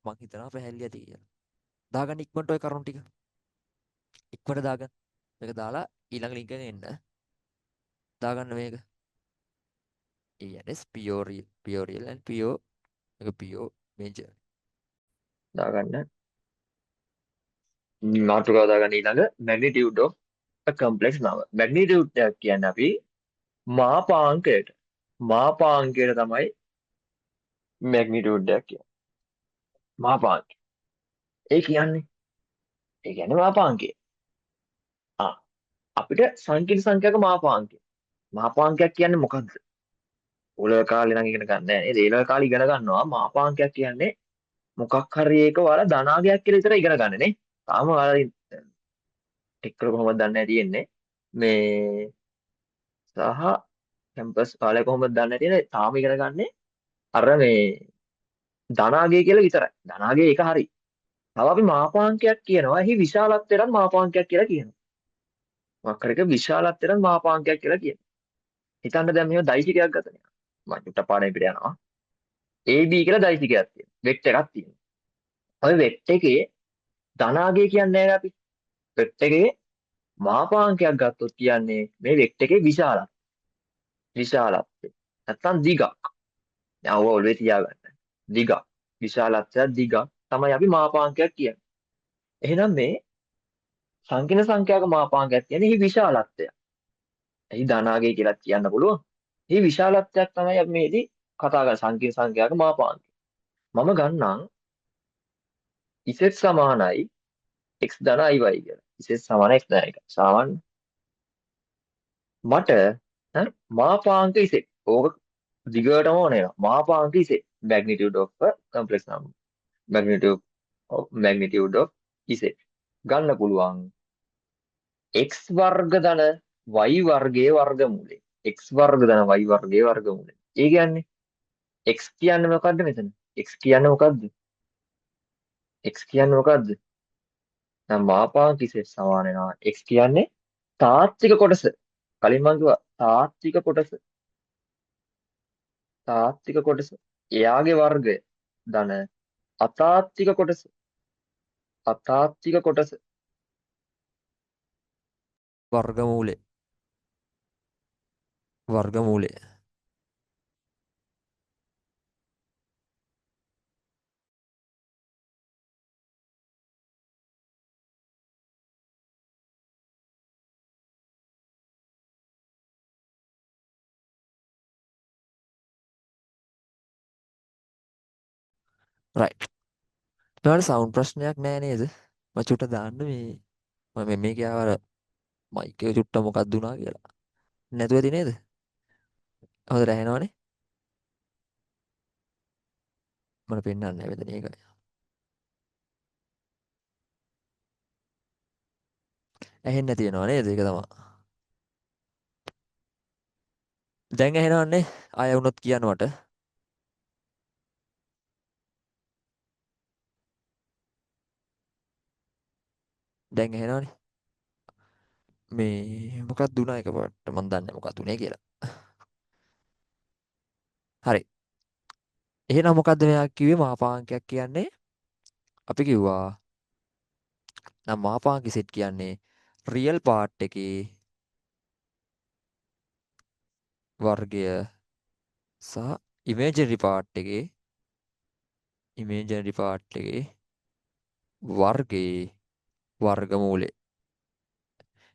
මං හිතනවා පැහැදිලි ඇති කියලා. දාගන්න ඉක්මනට ඔය කරුණු ටික. ඉක්මනට දාගන්න. මේක දාලා ඊළඟ ලින්ක් එකෙන් එන්න. දාගන්න මේක. ENS pure real and pure එක pure major. දාගන්න. මාතෘකාව දාගන්න ඊළඟ magnitude of a complex number. magnitude එක කියන්නේ අපි මාපාංකයට තමයි magnitude එක කියන්නේ. මාපාංකය. ඒ කියන්නේ මාපාංකය. ආ අපිට සංකීර්ණ සංඛ්‍යාවක මාපාංකය. මාපාංකයක් කියන්නේ මොකක්ද? ඕලෙවල් කාලේ නම් ඉගෙන ගන්න නෑ නේද? ඒලෙවල් කාලේ ඉගෙන ගන්නවා මාපාංකයක් කියන්නේ මොකක් හරි එක ඔයාලා ධනාගයක් කියලා විතර ඉගෙන ගන්න නේ. තාම ඔයාලා ටෙක්වල කොහොමද දන්නේ තියෙන්නේ. මේ සහ කැම්පස් කාලේ කොහොමද දන්නේ තියෙන්නේ. තාම ඉගෙන ගන්නේ අර මේ ධනාගය කියලා විතරයි. ධනාගය ඒක හරි. තව අපි මාපාංකයක් කියනවා. එහි විශාලත්වයට මාපාංකයක් කියලා කියනවා. මොකක් හරි එක විශාලත්වයට මාපාංකයක් කියලා කියනවා. හිතන්න දැන් මෙහෙම දෛසිකයක් ගතනේ. මම චුට්ටක් පාඩම පිට යනවා. AB කියලා දෛසිකයක් තියෙනවා. වෙක්ටර් එකක් තියෙනවා. ඔය වෙක්ටර් එකේ ධනාගය කියන්නේ නැහැ අපි. වෙක්ටර් එකේ මාපාංකයක් ගත්තොත් කියන්නේ මේ වෙක්ටර් එකේ විශාලත්වය. නැත්තම් දිගක්. දැන් ඔය ඔළුවේ තියාගන්න. දිගක්. විශාලත්වයක් දිගක් තමයි අපි මාපාංකයක් කියන්නේ. එහෙනම් මේ සංකීර්ණ සංඛ්‍යාවක මාපාංකයක් කියන්නේ එහි විශාලත්වය. එහි ධනාගය කියලා කියන්න පුළුවන්. එහි විශාලත්වයක් තමයි අපි මේදී කතා කරන්නේ සංකීර්ණ සංඛ්‍යාවක මාපාංකය. මම ගන්නම් z සමානයි x ධන iy කියලා. z සමානයි x ධන iy. සාමාන්‍ය මට මාපාංක z. ඕක දිගටම ඕනේ. මාපාංක z. magnitude of a complex number. magnitude of z. ගන්න පුළුවන් x වර්ග ධන y වර්ගයේ වර්ගමූලය. x වර්ග ධන y වර්ගයේ වර්ගමූලය. ඒ කියන්නේ x කියන්නේ මොකද්ද මෙතන? x කියන්නේ මොකද්ද? x කියන්නේ මොකද්ද? දැන් මාපාංක z සමාන වෙනවා. x කියන්නේ තාත්වික කොටස. කලින් මම කිව්වා තාත්වික කොටස. තාත්වික කොටස. එයාගේ වර්ගය ධන අතාත්වික කොටස. අතාත්වික කොටස. වර්ගමූලය රයිට්. ඊට සවුන්ඩ් ප්‍රශ්නයක් නෑ නේද? මම චුට්ට දාන්න මේ මම මේ කියාව අර මයික් එක චුට්ට මොකක්ද වුණා කියලා. නැතුව ඇති නේද? හොඳට ඇහෙනවනේ. මට පෙන්වන්නේ නැහැ මෙතන ඒක. ඇහෙන්නේ නැති වෙනවා නේද? ඒක තමයි. දැන් ඇහෙනවන්නේ. ආයෙ වුණොත් කියන්න මට. දැන් ඇහෙනවනේ. මේ මොකක්ද වුණා එකපාරට මම දන්නේ නැහැ මොකක්ද උනේ කියලා. හරි. එහෙනම් මොකද්ද මෙයා කිව්වේ මාපාංකයක් කියන්නේ? අපි කිව්වා නම් මාපාංක සෙට් කියන්නේ රියල් පාර්ට් එකේ වර්ගය සහ ඉමේජනරි පාර්ට් එකේ වර්ගයේ වර්ගමූලය.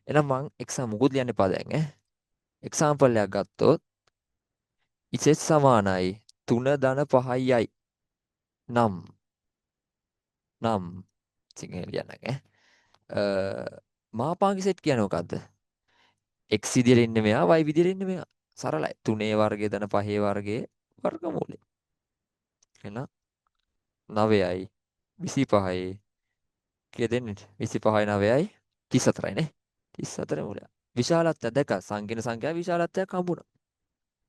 එහෙනම් මං එක්සාම් මුකුත් ලියන්න එපා දැන් ඈ. එක්සාම්පල් එකක් ගත්තොත් ඉසෙස් සමානයි 3 ධන 5යි නම් නම් සිංහල ලියන්න ඈ. මාපාංක සෙට් කියන්නේ මොකද්ද? x විදියට ඉන්නේ මෙයා y විදියට ඉන්නේ මෙයා. සරලයි. 3 වර්ගය ධන 5 වර්ගයේ වර්ගමූලය. එහෙනම් 9යි 25යි කිය දෙන්නේ 25යි 9යි 34යි නේ. 34 මූලය. විශාලත්වය දැක සංකීර්ණ සංඛ්‍යාවේ විශාලත්වයක් හම්බුණා.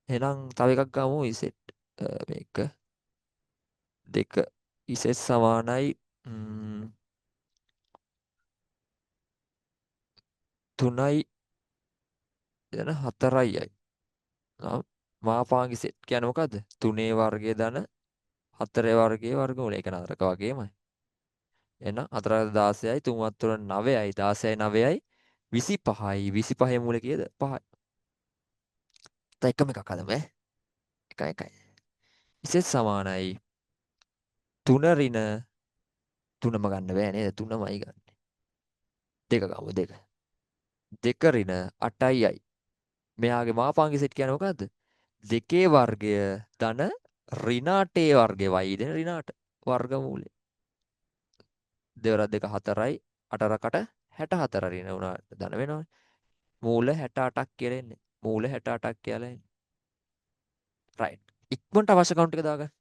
එහෙනම් තව එකක් ගමු ඉසෙට් මේක දෙක ඉසෙට් සමානයි 3යි එන 4යි. නම් මාපාංගි සෙට් කියන්නේ මොකද්ද? 3 වර්ගයේ ධන 4 වර්ගයේ වර්ගමූලය. ඒක නතරක වගේමයි. එහෙනම් 4 16යි 3 4 9යි 16යි 9යි 25යි 25 මූලය කීයද? 5යි. තව එකම එකක් හදමු ඈ. එකයි. ඉසෙට් සමානයි 3 ඍණ 3ම ගන්න බෑ නේද? 3මයි ගන්න. දෙක ගමු දෙක. දෙක ඍණ 8යි. මෙයාගේ මාපාංගි සෙට් කියන්නේ මොකද්ද? දෙකේ වර්ගය ධන ඍණ 8 වර්ගය y දෙන ඍණ 8 වර්ගමූලය. දෙවරක් දෙක 4යි 8 රකට 64 ඍණ උනාට ධන වෙනවනේ. මූල 68ක් කියලා එන්නේ. මූල 68ක් කියලා එන්නේ. රයිට්. ඉක්මනට අවශ්‍ය කවුන්ට් එක දාගන්න.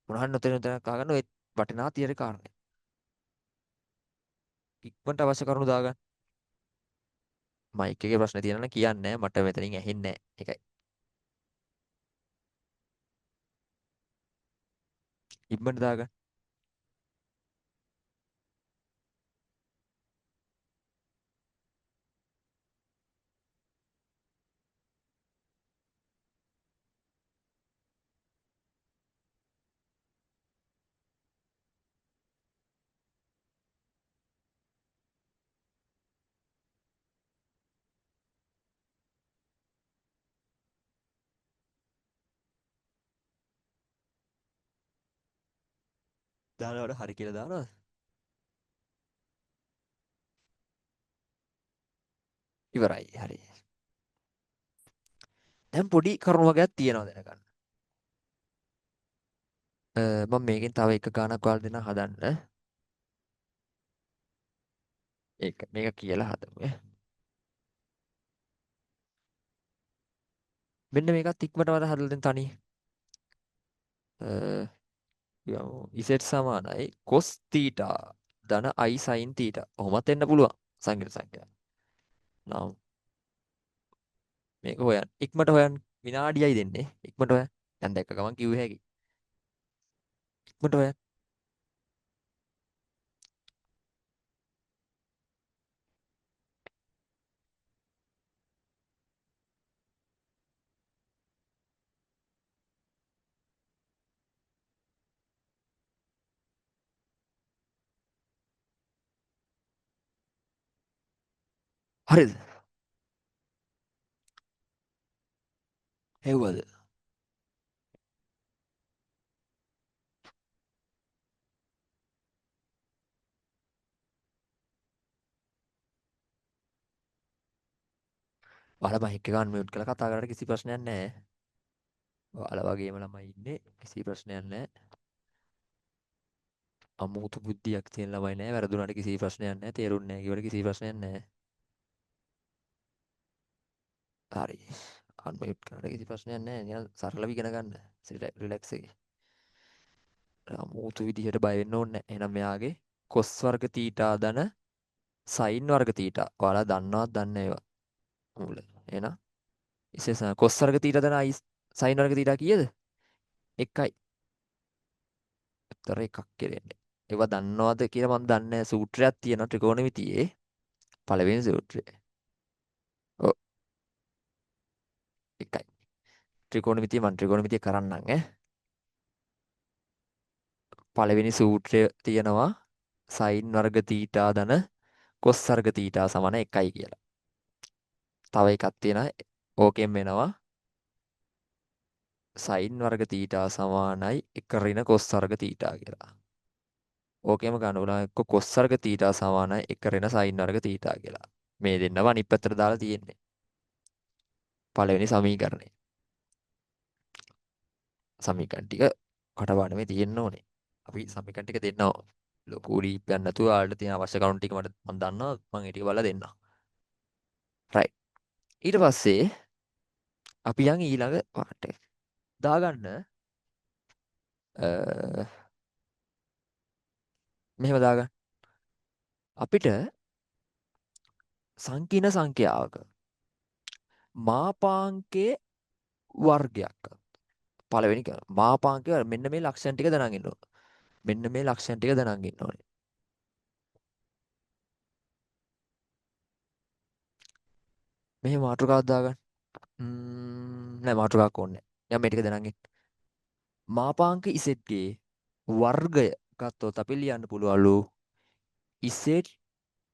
මොනහන් නොතේරෙන තැනක් අහගන්න ඔය වටිනා තියරේ කාරණේ. ඉක්මනට අවශ්‍ය කරුණු දාගන්න. මයික් එකේ ප්‍රශ්න තියෙනවා නම් කියන්නේ මට මෙතනින් ඇහෙන්නේ නැහැ. ඒකයි. ඉක්මනට දාගන්න. දානවට හරි කියලා දානවද? ඉවරයි. හරි. දැන් පොඩි කරුණු වගේක් තියෙනවා දැනගන්න. මම මේකෙන් තව එක ගානක් ඔයාලා දෙන්න හදන්න. මේක කියලා හදමු ඈ. මෙන්න මේකත් ඉක්මනට වල හදලා දෙන්න තනිය. යමු z සමානයි cos θ ධන i sin θ. කොහොමත් එන්න පුළුවන් සංකීර්ණ සංඛ්‍යාව. නම් මේක හොයන්න. ඉක්මනට හොයන්න. විනාඩියයි දෙන්නේ. ඉක්මනට හොයන්න. දැන් දැක්ක ගමන් කිව්ව හැකි. ඉක්මනට හොයන්න. හරිද? හෙව්වද? ඔයාලා මයික් එක ගන්න මියුට් කරලා කතා කරලා කිසි ප්‍රශ්නයක් නැහැ. ඔයාලා වගේම ළමයි ඉන්නේ. කිසි ප්‍රශ්නයක් නැහැ. අමුතු බුද්ධියක් තියෙන ළමයි නෑ. වැරදුනාට කිසි ප්‍රශ්නයක් නෑ. තේරුන්නේ නෑ කියවට කිසි ප්‍රශ්නයක් නෑ. හරි. අන්මියුට් කරන්න කිසි ප්‍රශ්නයක් නෑ. නිකන් සරලව ඉගෙන ගන්න. රිලැක්ස් එකේ. අමුතු විදිහට බය වෙන්න ඕනේ නෑ. එහෙනම් මෙයාගේ cos වර්ග තීටා ධන sin වර්ග තීටා. ඔයාලා දන්නවත් දන්නේ ඒවා. මුල. එහෙනම් විශේෂ cos වර්ග තීටා ධන i sin වර්ග තීටා කීයද? 1යි. උත්තර එකක් කෙරෙන්නේ. ඒවා දන්නවද කියලා මම දන්නේ නැහැ. සූත්‍රයක් තියෙනවා ත්‍රිකෝණමිතියේ. පළවෙනි සූත්‍රය. ඔව් එකයි. ත්‍රිකෝණමිතිය මම ත්‍රිකෝණමිතිය කරන්නම් ඈ. පළවෙනි සූත්‍රය තියෙනවා sin වර්ග තීටා ධන cos වර්ග තීටා සමාන 1යි කියලා. තව එකක් තියෙනවා ඕකෙන් වෙනවා sin වර්ග තීටා සමානයි 1 ඍණ cos වර්ග තීටා කියලා. ඕකෙම ගන්න උනා එක්ක cos වර්ග තීටා සමානයි 1 ඍණ sin වර්ග තීටා කියලා. මේ දෙන්නම අනිත් පැත්තට දාලා තියෙන්නේ. පළවෙනි සමීකරණය. සමීකරණ ටික කටපාඩමේ තියෙන්න ඕනේ. අපි සමීකරණ ටික දෙන්නවා. ලොකු රීප්යක් නැතුව ඔයාලට තියෙන අවශ්‍ය කරුණු ටික මට මම දන්නවා. මම ඒ ටික බලලා දෙන්නම්. රයිට්. ඊට පස්සේ අපි යන් ඊළඟ පාර්ට් එක. දාගන්න මෙහෙම දාගන්න. අපිට සංකීර්ණ සංඛ්‍යාවක මාපාංකයේ වර්ගයක්. පළවෙනි මාපාංකය මෙන්න මේ ලක්ෂණ ටික දැනගෙන ඉන්න ඕනේ. මෙන්න මේ ලක්ෂණ ටික දැනගෙන ඉන්න ඕනේ. මෙහෙම මාතෘකාවක් දාගන්න. නෑ මාතෘකාවක් ඕනේ නෑ. දැන් මේ ටික දැනගෙන ඉන්න. මාපාංක ඉසෙට්ගේ වර්ගය ගත්තොත් අපි ලියන්න පුළුවන්ලු ඉසෙට්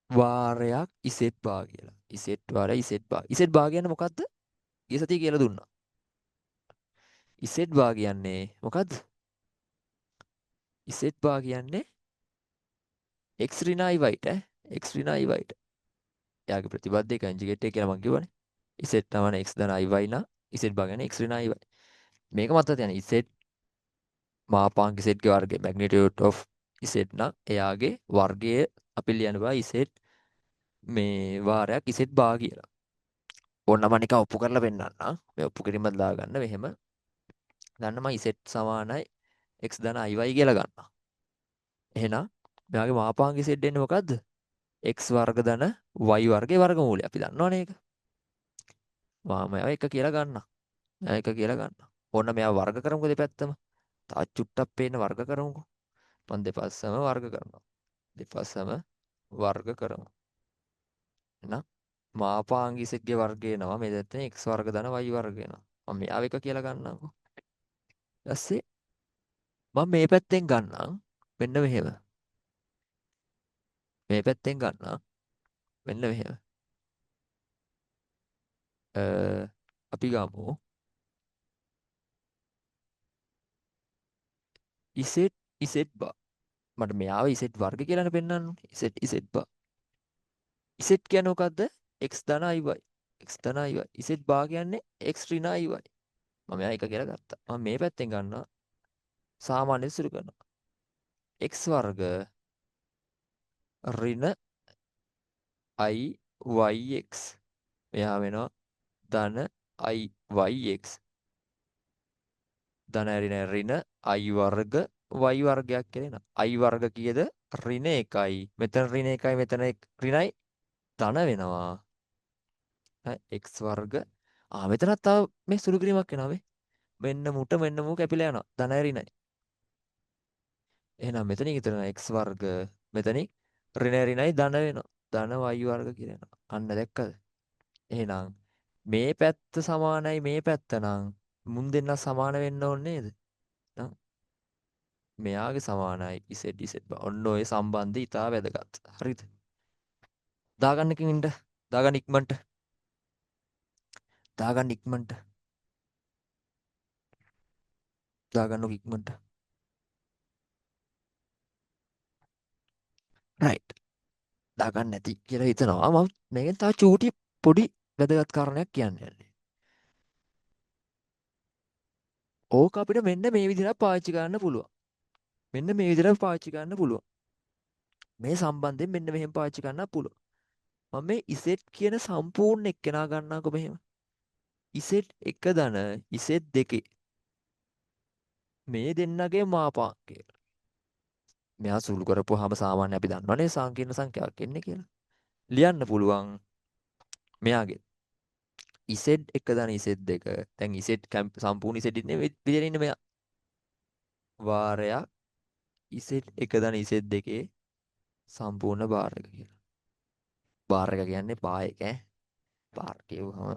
වාරයක් ඉසෙට් බා කියලා. ඉසෙට් වාරය ඉසෙට් බා. ඉසෙට් බා කියන්නේ මොකද්ද? ගිය සතියේ කියලා දුන්නා. ඉසෙට් බා කියන්නේ මොකද්ද? ඉසෙට් බා කියන්නේ x ඍණ i y ට x ඍණ i y ට. එයාගේ ප්‍රතිබද්ධය කන්ජුගේට් එක කියලා මම කිව්වනේ. ඉසෙට් තමයි x ධන i y නා ඉසෙට් බා කියන්නේ x ඍණ i y. මේක මතක තියාගන්න. ඉසෙට් මාපාංක ඉසෙට්ගේ වර්ගය magnitude of ඉසෙට් නම් එයාගේ වර්ගය අපි ලියන්න බෑ ඉසෙට් මේ වාරයක් ඉසෙට් බා කියලා. ඕන්න මම නිකන් ඔප්පු කරලා පෙන්නන්නම්. මේ ඔප්පු කිරීම දාගන්න මෙහෙම. ගන්න මම ඉසෙට් සමානයි x ධන i y කියලා ගන්නවා. එහෙනම් මෙයාගේ මාපාංක ඉසෙට් දෙන්නේ මොකද්ද? x වර්ග ධන y වර්ගයේ වර්ගමූලය. අපි දන්නවනේ ඒක. මම එක කියලා ගන්නවා. මෙයා එක කියලා ගන්නවා. ඕන්න මෙයා වර්ග කරමුකෝ දෙපැත්තම. තා චුට්ටක් පේන වර්ග කරමුකෝ. මම දෙපස්සම වර්ග කරනවා. දෙපස්සම වර්ග කරමු. එහෙනම් මාපාංගිසෙක්ගේ වර්ගය එනවා. මේ දෙත්තේ x වර්ග ධන y වර්ග එනවා. මම මෙයාව එක කියලා ගන්නම්කෝ. ඊපස්සේ මම මේ පැත්තෙන් ගන්නම්. මෙන්න මෙහෙම. මේ පැත්තෙන් ගන්නම්. මෙන්න මෙහෙම. අපි ගමු. ඉසෙට් ඉසෙට් බා. මට මෙයාව ඉසෙට් වර්ග කියලානේ පෙන්නන්න. ඉසෙට් බා. ඉසෙට් කියන්නේ මොකද්ද? x ධන iy. x ධන iy. ඉසෙට් බා කියන්නේ x ඍණ iy. මම මෙයා එක කියලා ගත්තා. මම මේ පැත්තෙන් ගන්නවා. සාමාන්‍ය සුළු කරනවා. x වර්ග ඍණ iyx. මෙයා වෙනවා ධන iyx. ධන ඍණ i වර්ග y වර්ගයක් කියලා එනවා. i වර්ග කීයද? ඍණ 1යි. මෙතන ඍණ 1යි මෙතන ඍණයි ධන වෙනවා. x වර්ග මෙතනත් තව මේ සුළු කිරීමක් වෙනවා මේ. මෙන්න මු කැපිලා යනවා. ධන ඍණයි. එහෙනම් මෙතනින් ඉතන x වර්ග මෙතනින් ඍණයි ධන වෙනවා. ධන y වර්ග කියලා එනවා. අන්න දැක්කද? එහෙනම් මේ පැත්ත සමානයි මේ පැත්ත නම් මුන් දෙන්න සමාන වෙන්න ඕනේ නේද? නම් මෙයාගේ සමානයි ඉසෙට් බා. ඔන්න ඔය සම්බන්ධය ඉතා වැදගත්. හරිද? දාගන්න කින්ද? දාගන්න ඉක්මනට. දාගන්න ඉක්මනට. දාගන්න ඉක්මනට. රයිට්. දාගන්න නැති කියලා හිතනවා. මම මේකෙන් තව චූටි පොඩි වැදගත් කාරණයක් කියන්න යන්නේ. ඕක අපිට මෙන්න මේ විදිහට පාවිච්චි කරන්න පුළුවන්. මෙන්න මේ විදිහට පාවිච්චි කරන්න පුළුවන්. මේ සම්බන්ධයෙන් මෙන්න මෙහෙම පාවිච්චි කරන්න පුළුවන්. මම මේ ඉසෙට් කියන සම්පූර්ණ එක්කෙනා ගන්නාකො මෙහෙම. ඉසෙට් එක දන ඉසෙට් දෙකේ මේ දෙන්නගේ මාපාංකය. මෙයා සුළු කරපුවාම සාමාන්‍ය අපි දන්නවනේ සංකීර්ණ සංඛ්‍යාවක් එන්නේ කියලා. ලියන්න පුළුවන් මෙයාගේ ඉසෙට් එක දන ඉසෙට් දෙක. දැන් ඉසෙට් සම්පූර්ණ ඉසෙට් ඉන්නේ විදිහට ඉන්නේ මෙයා. වාරයක් ඉසෙට් එක දන ඉසෙට් දෙකේ සම්පූර්ණ බාර් එක කියලා. බාර් එක කියන්නේ බා එක ඈ. බාර් කියවහම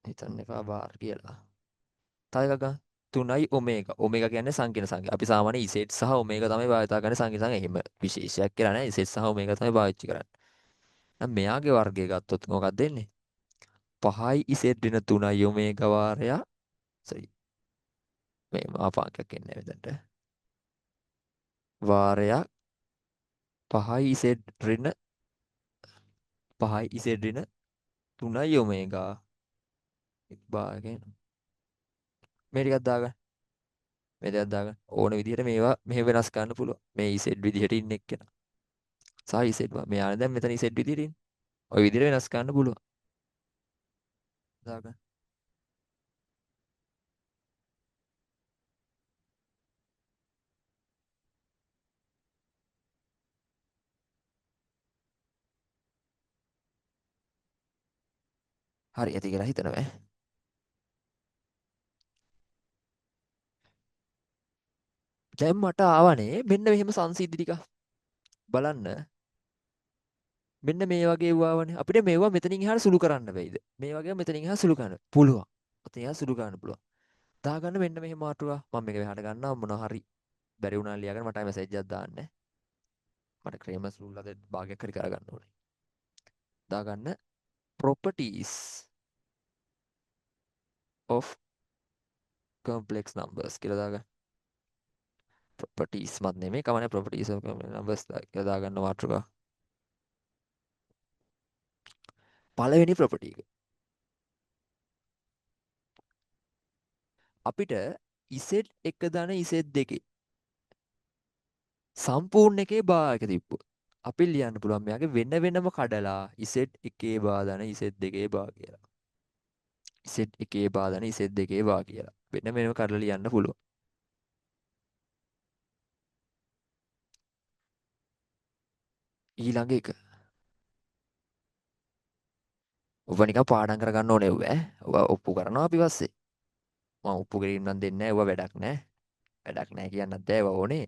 හිතන්න එපා බාර් කියලා. තව එකක් ගන්න. 3යි ඔමේගා. ඔමේගා කියන්නේ සංකීර්ණ සංඛ්‍යා. අපි සාමාන්‍ය ඉසෙට් සහ ඔමේගා තමයි භාවිතා කරන්නේ සංකීර්ණ සංඛ්‍යා. එහෙම විශේෂයක් කියලා නෑ. ඉසෙට් සහ ඔමේගා තමයි පාවිච්චි කරන්නේ. දැන් මෙයාගේ වර්ගය ගත්තොත් මොකක්ද දෙන්නේ? 5යි ඉසෙට් වෙන 3යි ඔමේගා වාරයක්. සරි. මේ මාපාංකයක් එන්නේ මෙතනට. වාරයක් 5යි ඉසෙට් ඍණ 5යි ඉසෙට් ඍණ 3යි ඔමේගා භාගයෙන් මේ ටිකක් දාගන්න. මේ දෙකක් දාගන්න. ඕන විදිහට මේවා මෙහෙම වෙනස් කරන්න පුළුවන්. මේ ඉසෙට් විදිහට ඉන්න එක්කෙනා. සහ ඉසෙට් මෙයා දැන් මෙතන ඉසෙට් විදිහට ඉන්නේ. ওই විදිහට වෙනස් කරන්න පුළුවන්. දාගන්න. හරි ඇති කියලා හිතනවා ඈ. දැන් මට ආවනේ මෙන්න මෙහෙම සංසිද්ධි ටික. බලන්න. මෙන්න මේ වගේ වුණාවනේ. අපිට මේවා මෙතනින් එහාට සුළු කරන්න බැයිද? මේ වගේ මෙතනින් එහාට සුළු කරන්න පුළුවන්. මෙතනින් එහාට සුළු කරන්න පුළුවන්. දාගන්න මෙන්න මෙහෙම මාතෘකා. මම මේක එහාට ගන්නවා මොනවා හරි බැරි වුණා ලියාගෙන මට මෙසේජ් එකක් දාන්න. මට ක්‍රේමස් රූල් අද භාගයක් හරි කරගන්න ඕනේ. දාගන්න properties of complex numbers කියලා දාගන්න. properties මත් නෙමෙයි කවන්නේ properties of complex numbers කියලා දාගන්න මාතෘකා. පළවෙනි property එක. අපිට ඉසෙට් එක දන ඉසෙට් දෙකේ සම්පූර්ණ එකේ බා එක තිබ්බොත් අපි ලියන්න පුළුවන් මෙයාගේ වෙන වෙනම කඩලා ඉසෙට් එකේ බා දන ඉසෙට් දෙකේ බා කියලා. ඉසෙට් එකේ බා දන ඉසෙට් දෙකේ බා කියලා. වෙන වෙනම කඩලා ලියන්න පුළුවන්. ඊළඟ එක. ඔබ නිකන් පාඩම් කරගන්න ඕනේ ඔබ ඈ. ඔබ ඔප්පු කරනවා අපි පස්සේ. මම ඔප්පු කිරීම නම් දෙන්නේ නැහැ. ඔබ වැඩක් නැහැ. වැඩක් නැහැ කියන්නත් බෑ. ඔබ ඕනේ.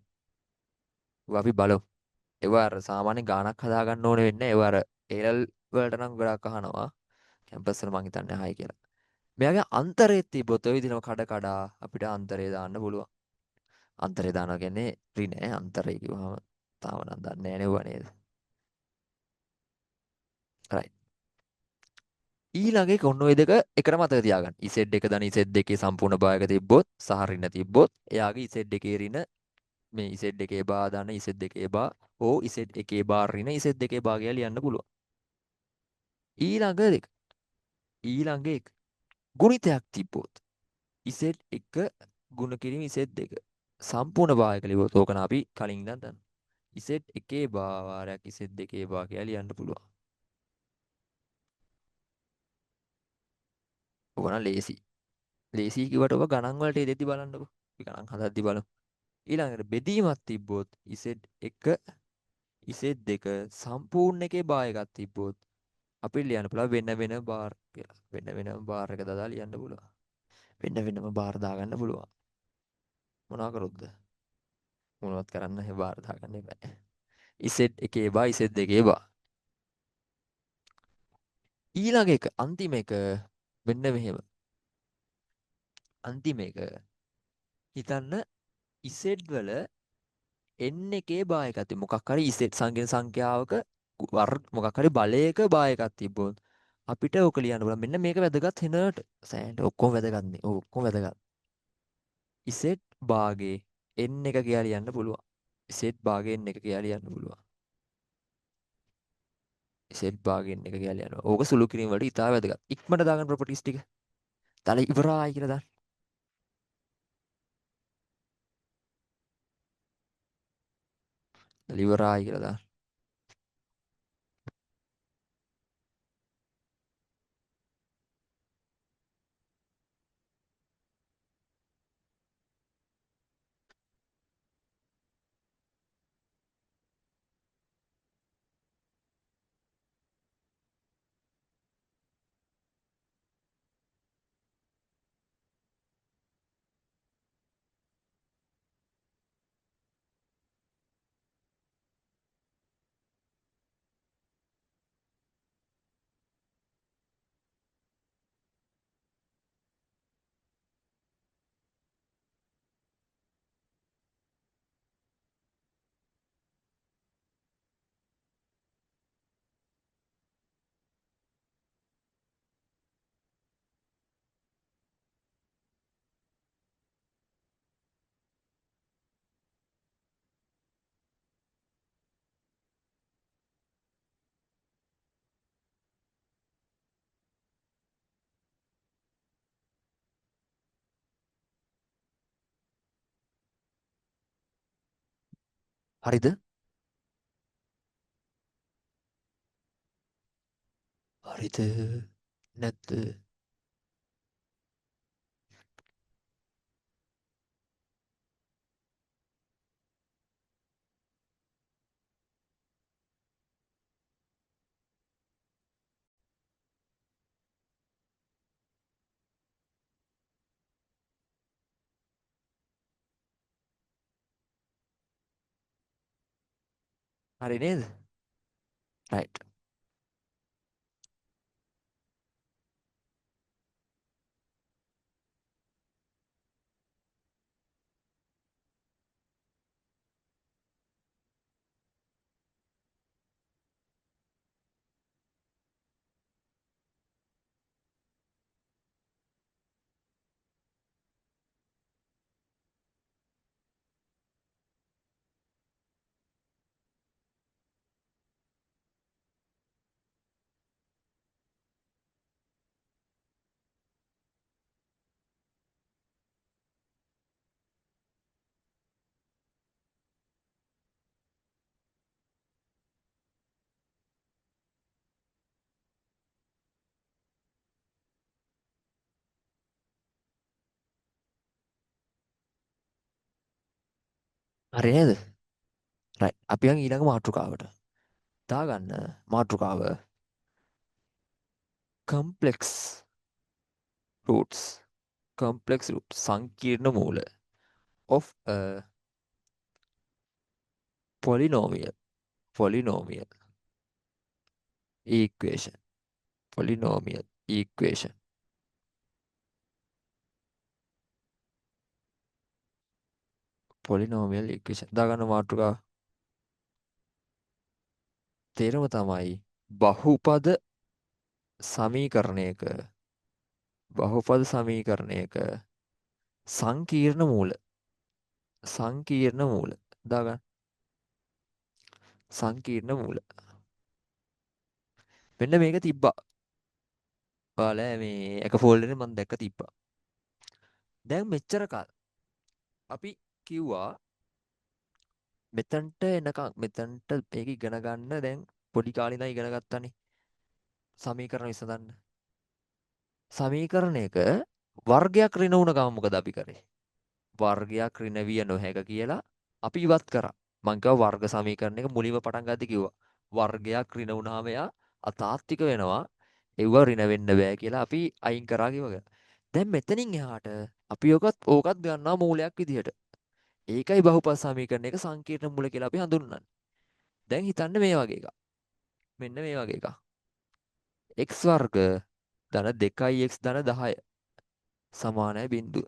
ඔබ අපි බලමු. ඒවා අර සාමාන්‍ය ගාණක් හදාගන්න ඕනේ වෙන්නේ. ඒවා අර ඒරල් වලට නම් ගොඩක් අහනවා. කැම්පස් වල මං හිතන්නේ අහයි කියලා. මෙයාගේ අන්තරේ තිබ්බොත් ඔය විදිහම කඩ කඩ අපිට අන්තරේ දාන්න පුළුවන්. අන්තරේ දානවා කියන්නේ රිනේ අන්තරේ කිව්වම තාම නම් දන්නේ නැහැ නෙවුවා නේද? right. ඊළඟ එක ඔන්න ඔය දෙක එකට මතක තියාගන්න. ඉසෙට් එක දන ඉසෙට් දෙකේ සම්පූර්ණ භාගයක තිබ්බොත් සහ රින තිබ්බොත් එයාගේ ඉසෙට් දෙකේ රින මේ ඉසෙට් දෙකේ බා දන ඉසෙට් දෙකේ බා ඕ ඉසෙට් එකේ බා රින ඉසෙට් දෙකේ බා කියලා ලියන්න පුළුවන්. ඊළඟ දෙක. ඊළඟ එක ගුණිතයක් තිබ්බොත් ඉසෙට් එක ගුණ කිරීම ඉසෙට් දෙක සම්පූර්ණ භාගයක ලියුවොත් ඕකන අපි කලින් ඉඳන් දන්නවා. ඉසෙට් එකේ බා වාරයක් ඉසෙට් දෙකේ බා කියලා ලියන්න පුළුවන්. ඕකන ලේසි. ලේසි කිව්වට ඔබ ගණන් වලට එදෙද්දි බලන්නකෝ. අපි ගණන් හදද්දි බලමු. ඊළඟට බෙදීමක් තිබ්බොත් ඉසෙට් එක ඉසෙට් දෙක සම්පූර්ණ එකේ බා එකක් තිබ්බොත් අපි ලියන්න පුළුවන් වෙන වෙන බාර් කියලා. වෙන වෙනම බාර් එක දාලා ලියන්න පුළුවන්. වෙන වෙනම බාර් දාගන්න පුළුවන්. මොනවා කරොත්ද? මොනවත් කරන්න බෑ බාර් දාගන්න එපා. ඉසෙට් එකේ බා ඉසෙට් දෙකේ බා. ඊළඟ එක අන්තිම එක මෙන්න මෙහෙම. අන්තිම එක හිතන්න ඉසෙට් වල n එකේ බා එකක් තිබ්බ. මොකක් හරි ඉසෙට් සංකීර්ණ සංඛ්‍යාවක මොකක් හරි බලයක බා එකක් තිබ්බොත් අපිට ඕක ලියන්න පුළුවන්. මෙන්න මේක වැදගත් වෙනට. සෑහෙන ඔක්කොම වැදගත් නේ. ඔක්කොම වැදගත්. ඉසෙට් භාගේ n එක කියලා ලියන්න පුළුවන්. ඉසෙට් භාගේ n එක කියලා ලියන්න පුළුවන්. ඉසෙට් භාගේ n එක කියලා ලියනවා. ඕක සුළු කිරීම වලට ඉතාල වැදගත්. ඉක්මනට දාගන්න ප්‍රොපර්ටිස් ටික. දාලා ඉවරයි කියලා දාන්න. ඉවරයි කියලා දාන්න. හරිද? හරිද? නැද්ද? හරි නේද? රයිට්. හරි නේද? රයිට්. අපි යන් ඊළඟ මාතෘකාවට. දාගන්න මාතෘකාව complex roots. complex roots සංකීර්ණ මූල of a polynomial. polynomial equation. polynomial equation. polynomial equation. දාගන්න මාතෘකාව. තේරුම තමයි බහුපද සමීකරණයක සංකීර්ණ මූල. සංකීර්ණ මූල. දාගන්න සංකීර්ණ මූල. මෙන්න මේක තිබ්බා. ඔයාලා මේ එක ෆෝල්ඩර් එකේ මම දැක්ක තිබ්බා. දැන් මෙච්චර කාල අපි කිව්වා මෙතනට එනකන් මෙතනට මේක ඉගෙන ගන්න දැන් පොඩි කාලේ ඉඳන් ඉගෙන ගත්තානේ. සමීකරණ විසඳන්න. සමීකරණයක වර්ගයක් ඍණ වුණ ගමන් මොකද අපි කරේ? වර්ගයක් ඍණ විය නොහැක කියලා අපි ඉවත් කරා. මං කිව්වා වර්ග සමීකරණයක මුලින්ම පටන් ගද්දි කිව්වා. වර්ගයක් ඍණ වුණාම එයා අතාත්වික වෙනවා. ඒව ඍණ වෙන්න බෑ කියලා අපි අයින් කරා කිව්වා. දැන් මෙතනින් එහාට අපි ඕකත් ගන්නවා මූලයක් විදිහට. ඒකයි බහුපද සමීකරණයක සංකීර්ණ මූල කියලා අපි හඳුන්වන්නේ. දැන් හිතන්න මේ වගේ එකක්. මෙන්න මේ වගේ එකක්. x වර්ග ධන 2x ධන 10 සමානයි බිඳුව.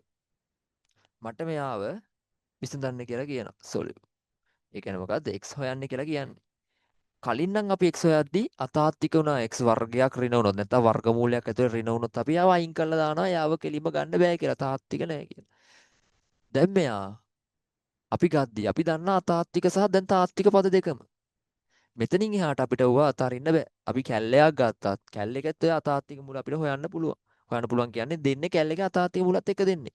මට මෙයාව විසඳන්න කියලා කියනවා. සොලියු. ඒ කියන්නේ මොකද්ද? x හොයන්න කියලා කියන්නේ. කලින් නම් අපි x හොයද්දී අතාත්වික වුණා x වර්ගයක් ඍණ වුණොත් නැත්නම් වර්ගමූලයක් ඇතුලේ ඍණ වුණොත් අපි යාව අයින් කරලා දානවා. යාව කෙලිම ගන්න බෑ කියලා. තාත්වික නෑ කියලා. දැන් මෙයා අපි ගද්දී අපි දන්නා අතාත්වික සහ දැන් තාත්වික පද දෙකම. මෙතනින් එහාට අපිට ඕවා අතාරින්න බෑ. අපි කැල්ලයක් ගත්තත් කැල්ල එකත් ඔය අතාත්වික මුල අපිට හොයන්න පුළුවන්. හොයන්න පුළුවන් කියන්නේ දෙන්නේ කැල්ල එකේ අතාත්වික මුලත් එක දෙන්නේ.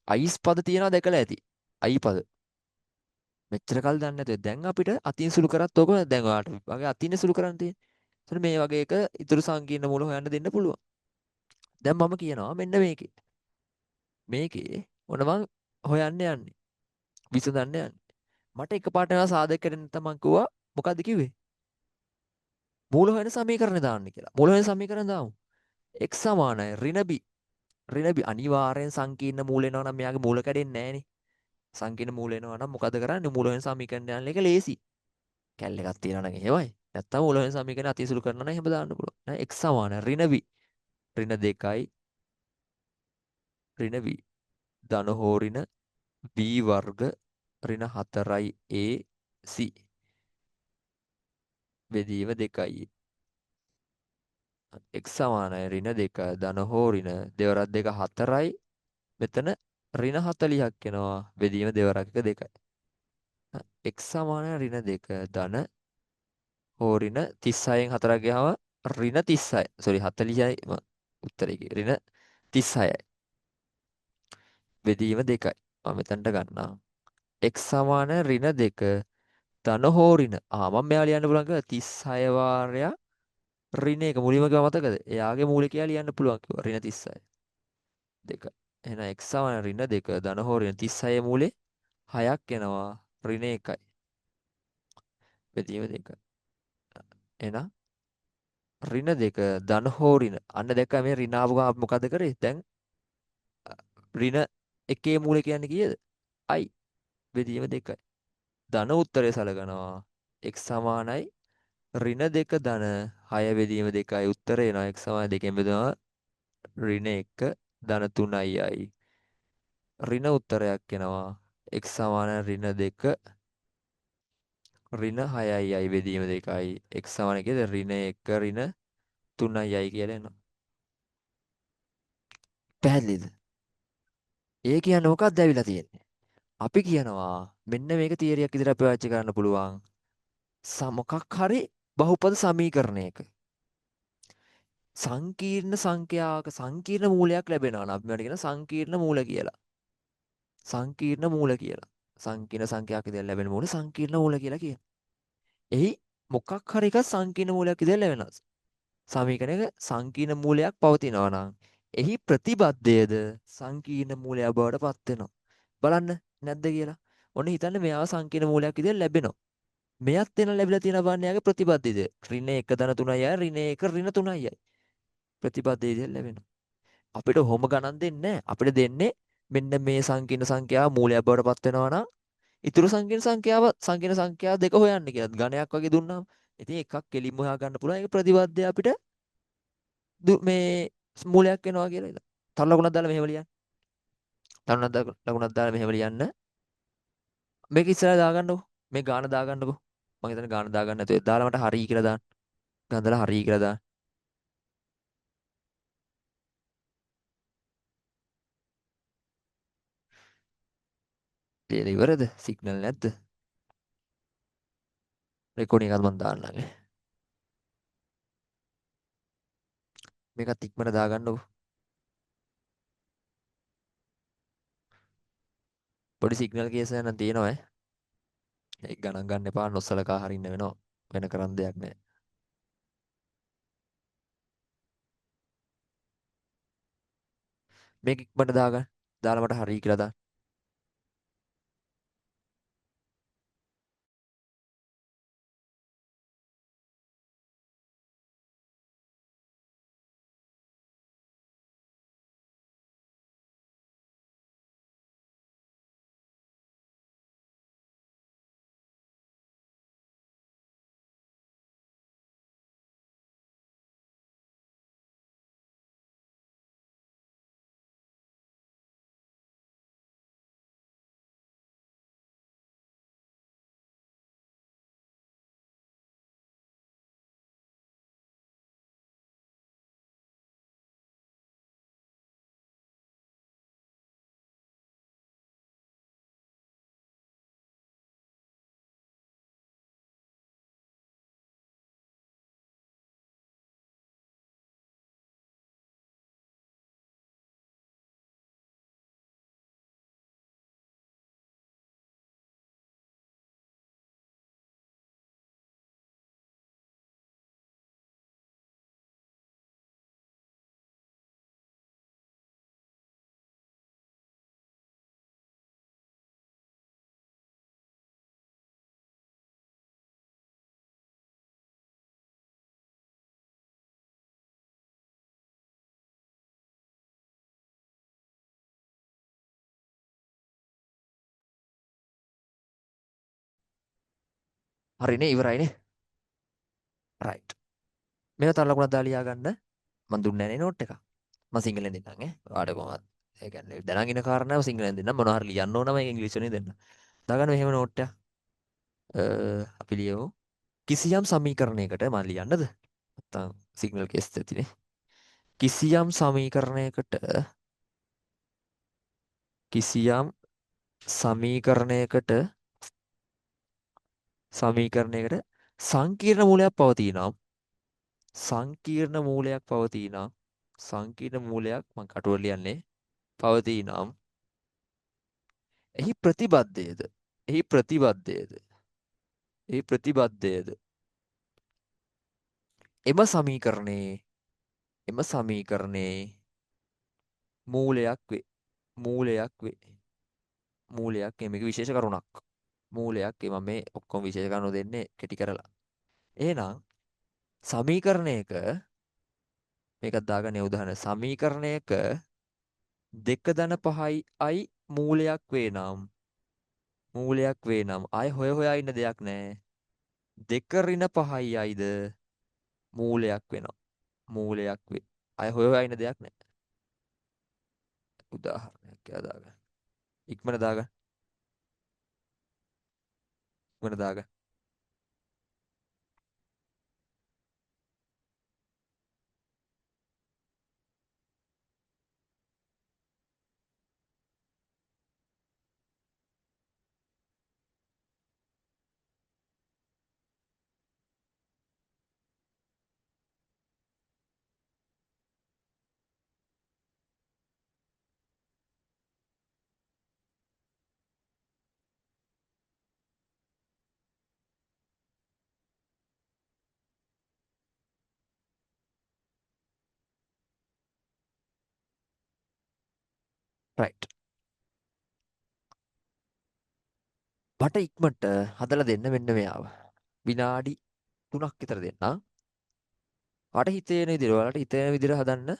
අයිස් පද තියනවා දැකලා ඇති. අයි පද. මෙච්චර කල් දන්නේ නැතුව දැන් අපිට අතින් සුළු කරත් ඕක දැන් ඔයාලට වගේ අතින් සුළු කරන්න තියෙන්නේ. එතකොට මේ වගේ එක ඊටු සංකීර්ණ මූල හොයන්න දෙන්න පුළුවන්. දැන් මම කියනවා මෙන්න මේකේ. මේකේ මොන මං හොයන්න යන්නේ. විසඳන්න යන්නේ. මට එකපාරට යනවා සාධක කරගෙන නැත්නම් මං කිව්වා මොකද්ද කිව්වේ? මූල හොයන සමීකරණය දාන්න කියලා. මූල හොයන සමීකරණ දාමු. x සමානයි ඍණ b. ඍණ b අනිවාර්යෙන් සංකීර්ණ මූල එනවා නම් මෙයාගේ මූල කැඩෙන්නේ නැහනේ. සංකීර්ණ මූල එනවා නම් මොකද කරන්නේ? මූල හොයන සමීකරණ යන එක ලේසි. කැල් එකක් තියනවා නම් එහෙමයි. නැත්තම් මූල හොයන සමීකරණ අතිසුළු කරනවා නම් එහෙම දාන්න පුළුවන්. නේද? x සමානයි ඍණ b. ඍණ 2යි ඍණ v. ධන හෝ ඍණ b වර්ග ඍණ 4යි ac. බෙදීම 2යි. x සමානයි ඍණ 2 ධන හෝ ඍණ දෙවරක් 2 4යි. මෙතන ඍණ 40ක් එනවා. බෙදීම දෙවරක් 1 2යි. x සමානයි ඍණ 2 ධන හෝ ඍණ 36න් 4ක් ගියාම ඍණ 30යි. සෝරි 40යි උත්තරේ කිව්වේ. ඍණ 36යි. බෙදීම 2යි. මම මෙතනට ගන්නවා. x සමාන ඍණ 2 ධන හෝ ඍණ. මම මෙයා ලියන්න පුළුවන් කිව්වා 36 වාරයක් ඍණ 1 මුලින්ම කිව්වා මතකද? එයාගේ මූලිකය ලියන්න පුළුවන් කිව්වා ඍණ 36. 2. එහෙනම් x සමාන ඍණ 2 ධන හෝ ඍණ 36 මූලේ 6ක් එනවා ඍණ 1යි. බෙදීම 2. එහෙනම් ඍණ 2 ධන හෝ ඍණ. අන්න දැක්ක මේ ඍණ ආපු ගමන් අපි මොකද කරේ? දැන් ඍණ 1 මූලේ කියන්නේ කීයද? i. බෙදීම 2යි. ධන උත්තරය සලකනවා. x සමානයි ඍණ 2 ධන 6 බෙදීම 2යි. උත්තරය එනවා x සමානයි 2කින් බෙදුවා ඍණ 1 ධන 3යි. ඍණ උත්තරයක් එනවා. x සමාන ඍණ 2 ඍණ 6යි බෙදීම 2යි. x සමාන කීයද? ඍණ 1 ඍණ 3යි කියලා එනවා. පැහැදිලිද? ඒ කියන්නේ මොකක්ද ඇවිල්ලා තියෙන්නේ? අපි කියනවා මෙන්න මේක තියරියක් විදිහට අපි පාවිච්චි කරන්න පුළුවන්. මොකක් හරි බහුපද සමීකරණයක සංකීර්ණ සංඛ්‍යාවක සංකීර්ණ මූලයක් ලැබෙනවා නම් අපි මේකට කියන සංකීර්ණ මූල කියලා. සංකීර්ණ මූල කියලා. සංකීර්ණ සංඛ්‍යාවක ඉඳන් ලැබෙන මූල සංකීර්ණ මූල කියලා කියනවා. එහි මොකක් හරි එකක් සංකීර්ණ මූලයක් ඉඳන් ලැබෙනවා. සමීකරණයක සංකීර්ණ මූලයක් පවතිනවා නම් එහි ප්‍රතිබද්ධයද සංකීර්ණ මූලයක් බවට පත් වෙනවා. බලන්න නැද්ද කියලා. ඔන්න හිතන්න මෙයාව සංකීර්ණ මූලයක් ඉඳන් ලැබෙනවා. මෙයත් වෙන ලැබිලා තියෙන බාන්නයාගේ ප්‍රතිපදිතය. ඍණ 1 ධන 3යි ඍණ 1 ඍණ 3යි. ප්‍රතිපදිතය ලැබෙනවා. අපිට ඔහොම ගණන් දෙන්නේ නැහැ. අපිට දෙන්නේ මෙන්න මේ සංකීර්ණ සංඛ්‍යාව මූලයක් බවට පත් වෙනවා නම් ඊතුරු සංකීර්ණ සංඛ්‍යාව දෙක හොයන්න කියලා ගණයක් වගේ දුන්නාම ඉතින් එකක් කෙලින්ම හොයා ගන්න පුළුවන්. ඒක ප්‍රතිපදිතය අපිට මේ මූලයක් වෙනවා කියලා ඉතින්. තව ලකුණක් දාලා මෙහෙම ලියන්න. ලකුණක් දාලා මෙහෙම ලියන්න. මේක ඉස්සරහ දාගන්නකො. මේ ගාන දාගන්නකො. මම හිතන්නේ ගාන දාගන්න නැතුව දාලා මට හරි කියලා දාන්න. ගන්දලා හරි කියලා දාන්න. ලියලා ඉවරද? සිග්නල් නැද්ද? රෙකෝඩින් එකක් මම දාන්නම්. මේකත් ඉක්මනට දාගන්නකො. පොඩි සිග්නල් කේස් එකක් නම් තියෙනවා ඈ. ඒක ගණන් ගන්න එපා නොසලකා හරින්න වෙනවා. වෙන කරන්න දෙයක් නැහැ. මේක ඉක්මනට දාගන්න. දාලා මට හරි කියලා දාන්න. හරිනේ ඉවරයිනේ. රයිට්. මේව තව ලකුණක් දාලා ලියා ගන්න. මම දුන්නේ නැහැ නේ නෝට් එක. මම සිංහලෙන් දෙන්නම් ඈ. ඔයාලට කොහොමද? ඒ කියන්නේ දැනගෙන ඉන්න කාරණාව සිංහලෙන් දෙන්නම්. මොනවා හරි ලියන්න ඕන නම් ඒක ඉංග්‍රීසි වලින් දෙන්න. දාගන්න මෙහෙම නෝට් එකක්. අපි ලියමු. කිසියම් සමීකරණයකට මම ලියන්නද? නැත්තම් සිග්නල් කේස් ඇතිනේ. කිසියම් සමීකරණයකට කිසියම් සමීකරණයකට සමීකරණයකට සංකීර්ණ මූලයක් පවතී නම් සංකීර්ණ මූලයක් පවතී නම් සංකීර්ණ මූලයක් මම කටුවල ලියන්නේ පවතී නම් එහි ප්‍රතිබද්ධයද එහි ප්‍රතිබද්ධයද එහි ප්‍රතිබද්ධයද එම සමීකරණයේ එම සමීකරණයේ මූලයක් වේ මූලයක් වේ මූලයක් මේක විශේෂ කරුණක් මූලයක් මම මේ ඔක්කොම විශේෂ කරුණු දෙන්නේ කෙටි කරලා එහෙනම් සමීකරණයක මේකක් දාගන්නේ උදාහරණ සමීකරණයක 2 ධන 5යි i මූලයක් වේ නම් ආය හොය හොයා ඉන්න දෙයක් නැහැ 2 ඍණ 5යි iද මූලයක් වෙනවා මූලයක් වේ ආය හොය හොයා ඉන්න දෙයක් නැහැ උදාහරණයක් කියලා දාගන්න ඉක්මන දාගන්න ඉක්මන දාගන්න රයිට් මට ඉක්මනට හදලා දෙන්න මෙන්න මෙයාව විනාඩි 3ක් විතර දෙන්නම් ඔයාලට හිතෙන විදිහට හදන්න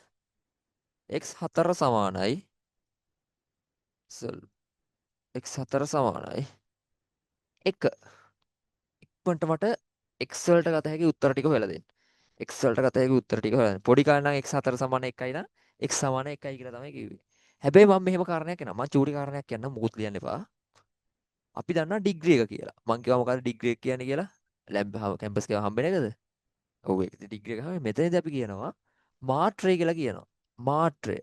x4 සමානයි x4 සමානයි 1 ඉක්මනට මට x වලට ගත හැකි උත්තර ටික හොයලා දෙන්න x වලට ගත හැකි උත්තර ටික හොයලා දෙන්න පොඩි කාලේ නම් x4 සමාන 1යි නම් x සමාන 1යි කියලා තමයි කිව්වේ හැබැයි මම මෙහෙම කාරණයක් කියනවා මම චූටි කාරණයක් කියන්නම් මුකුත් ලියන්න එපා අපි දන්නා ඩිග්‍රී එක කියලා මං කිව්වා මොකද්ද ඩිග්‍රී එක කියන්නේ කියලා ලැබ් කැම්පස් එකේ හම්බෙන එකද ඔව් ඒක ඩිග්‍රී එක හැම මෙතනදී අපි කියනවා මාත්‍රය කියලා කියනවා මාත්‍රය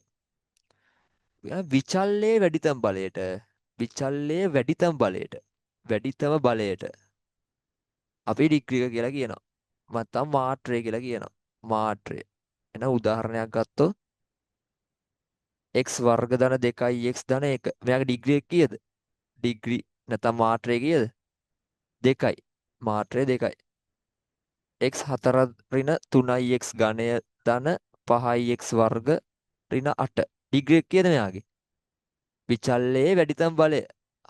විචල්්‍යයේ වැඩිතම බලයට විචල්්‍යයේ වැඩිතම බලයට අපි ඩිග්‍රී එක කියලා කියනවා නැත්නම් මාත්‍රය කියලා කියනවා මාත්‍රය එහෙනම් උදාහරණයක් ගත්තොත් x වර්ග ධන 2යි x ධන 1 මෙයාගේ ඩිග්‍රී එක කීයද ඩිග්‍රී නැත්නම් මාත්‍රය කීයද 2යි මාත්‍රය 2යි x4 ඍණ 3යි x ඝනය ධන 5යි x වර්ග ඍණ 8 ඩිග්‍රී එක කීයද මෙයාගේ විචල්්‍යයේ වැඩිතම බලය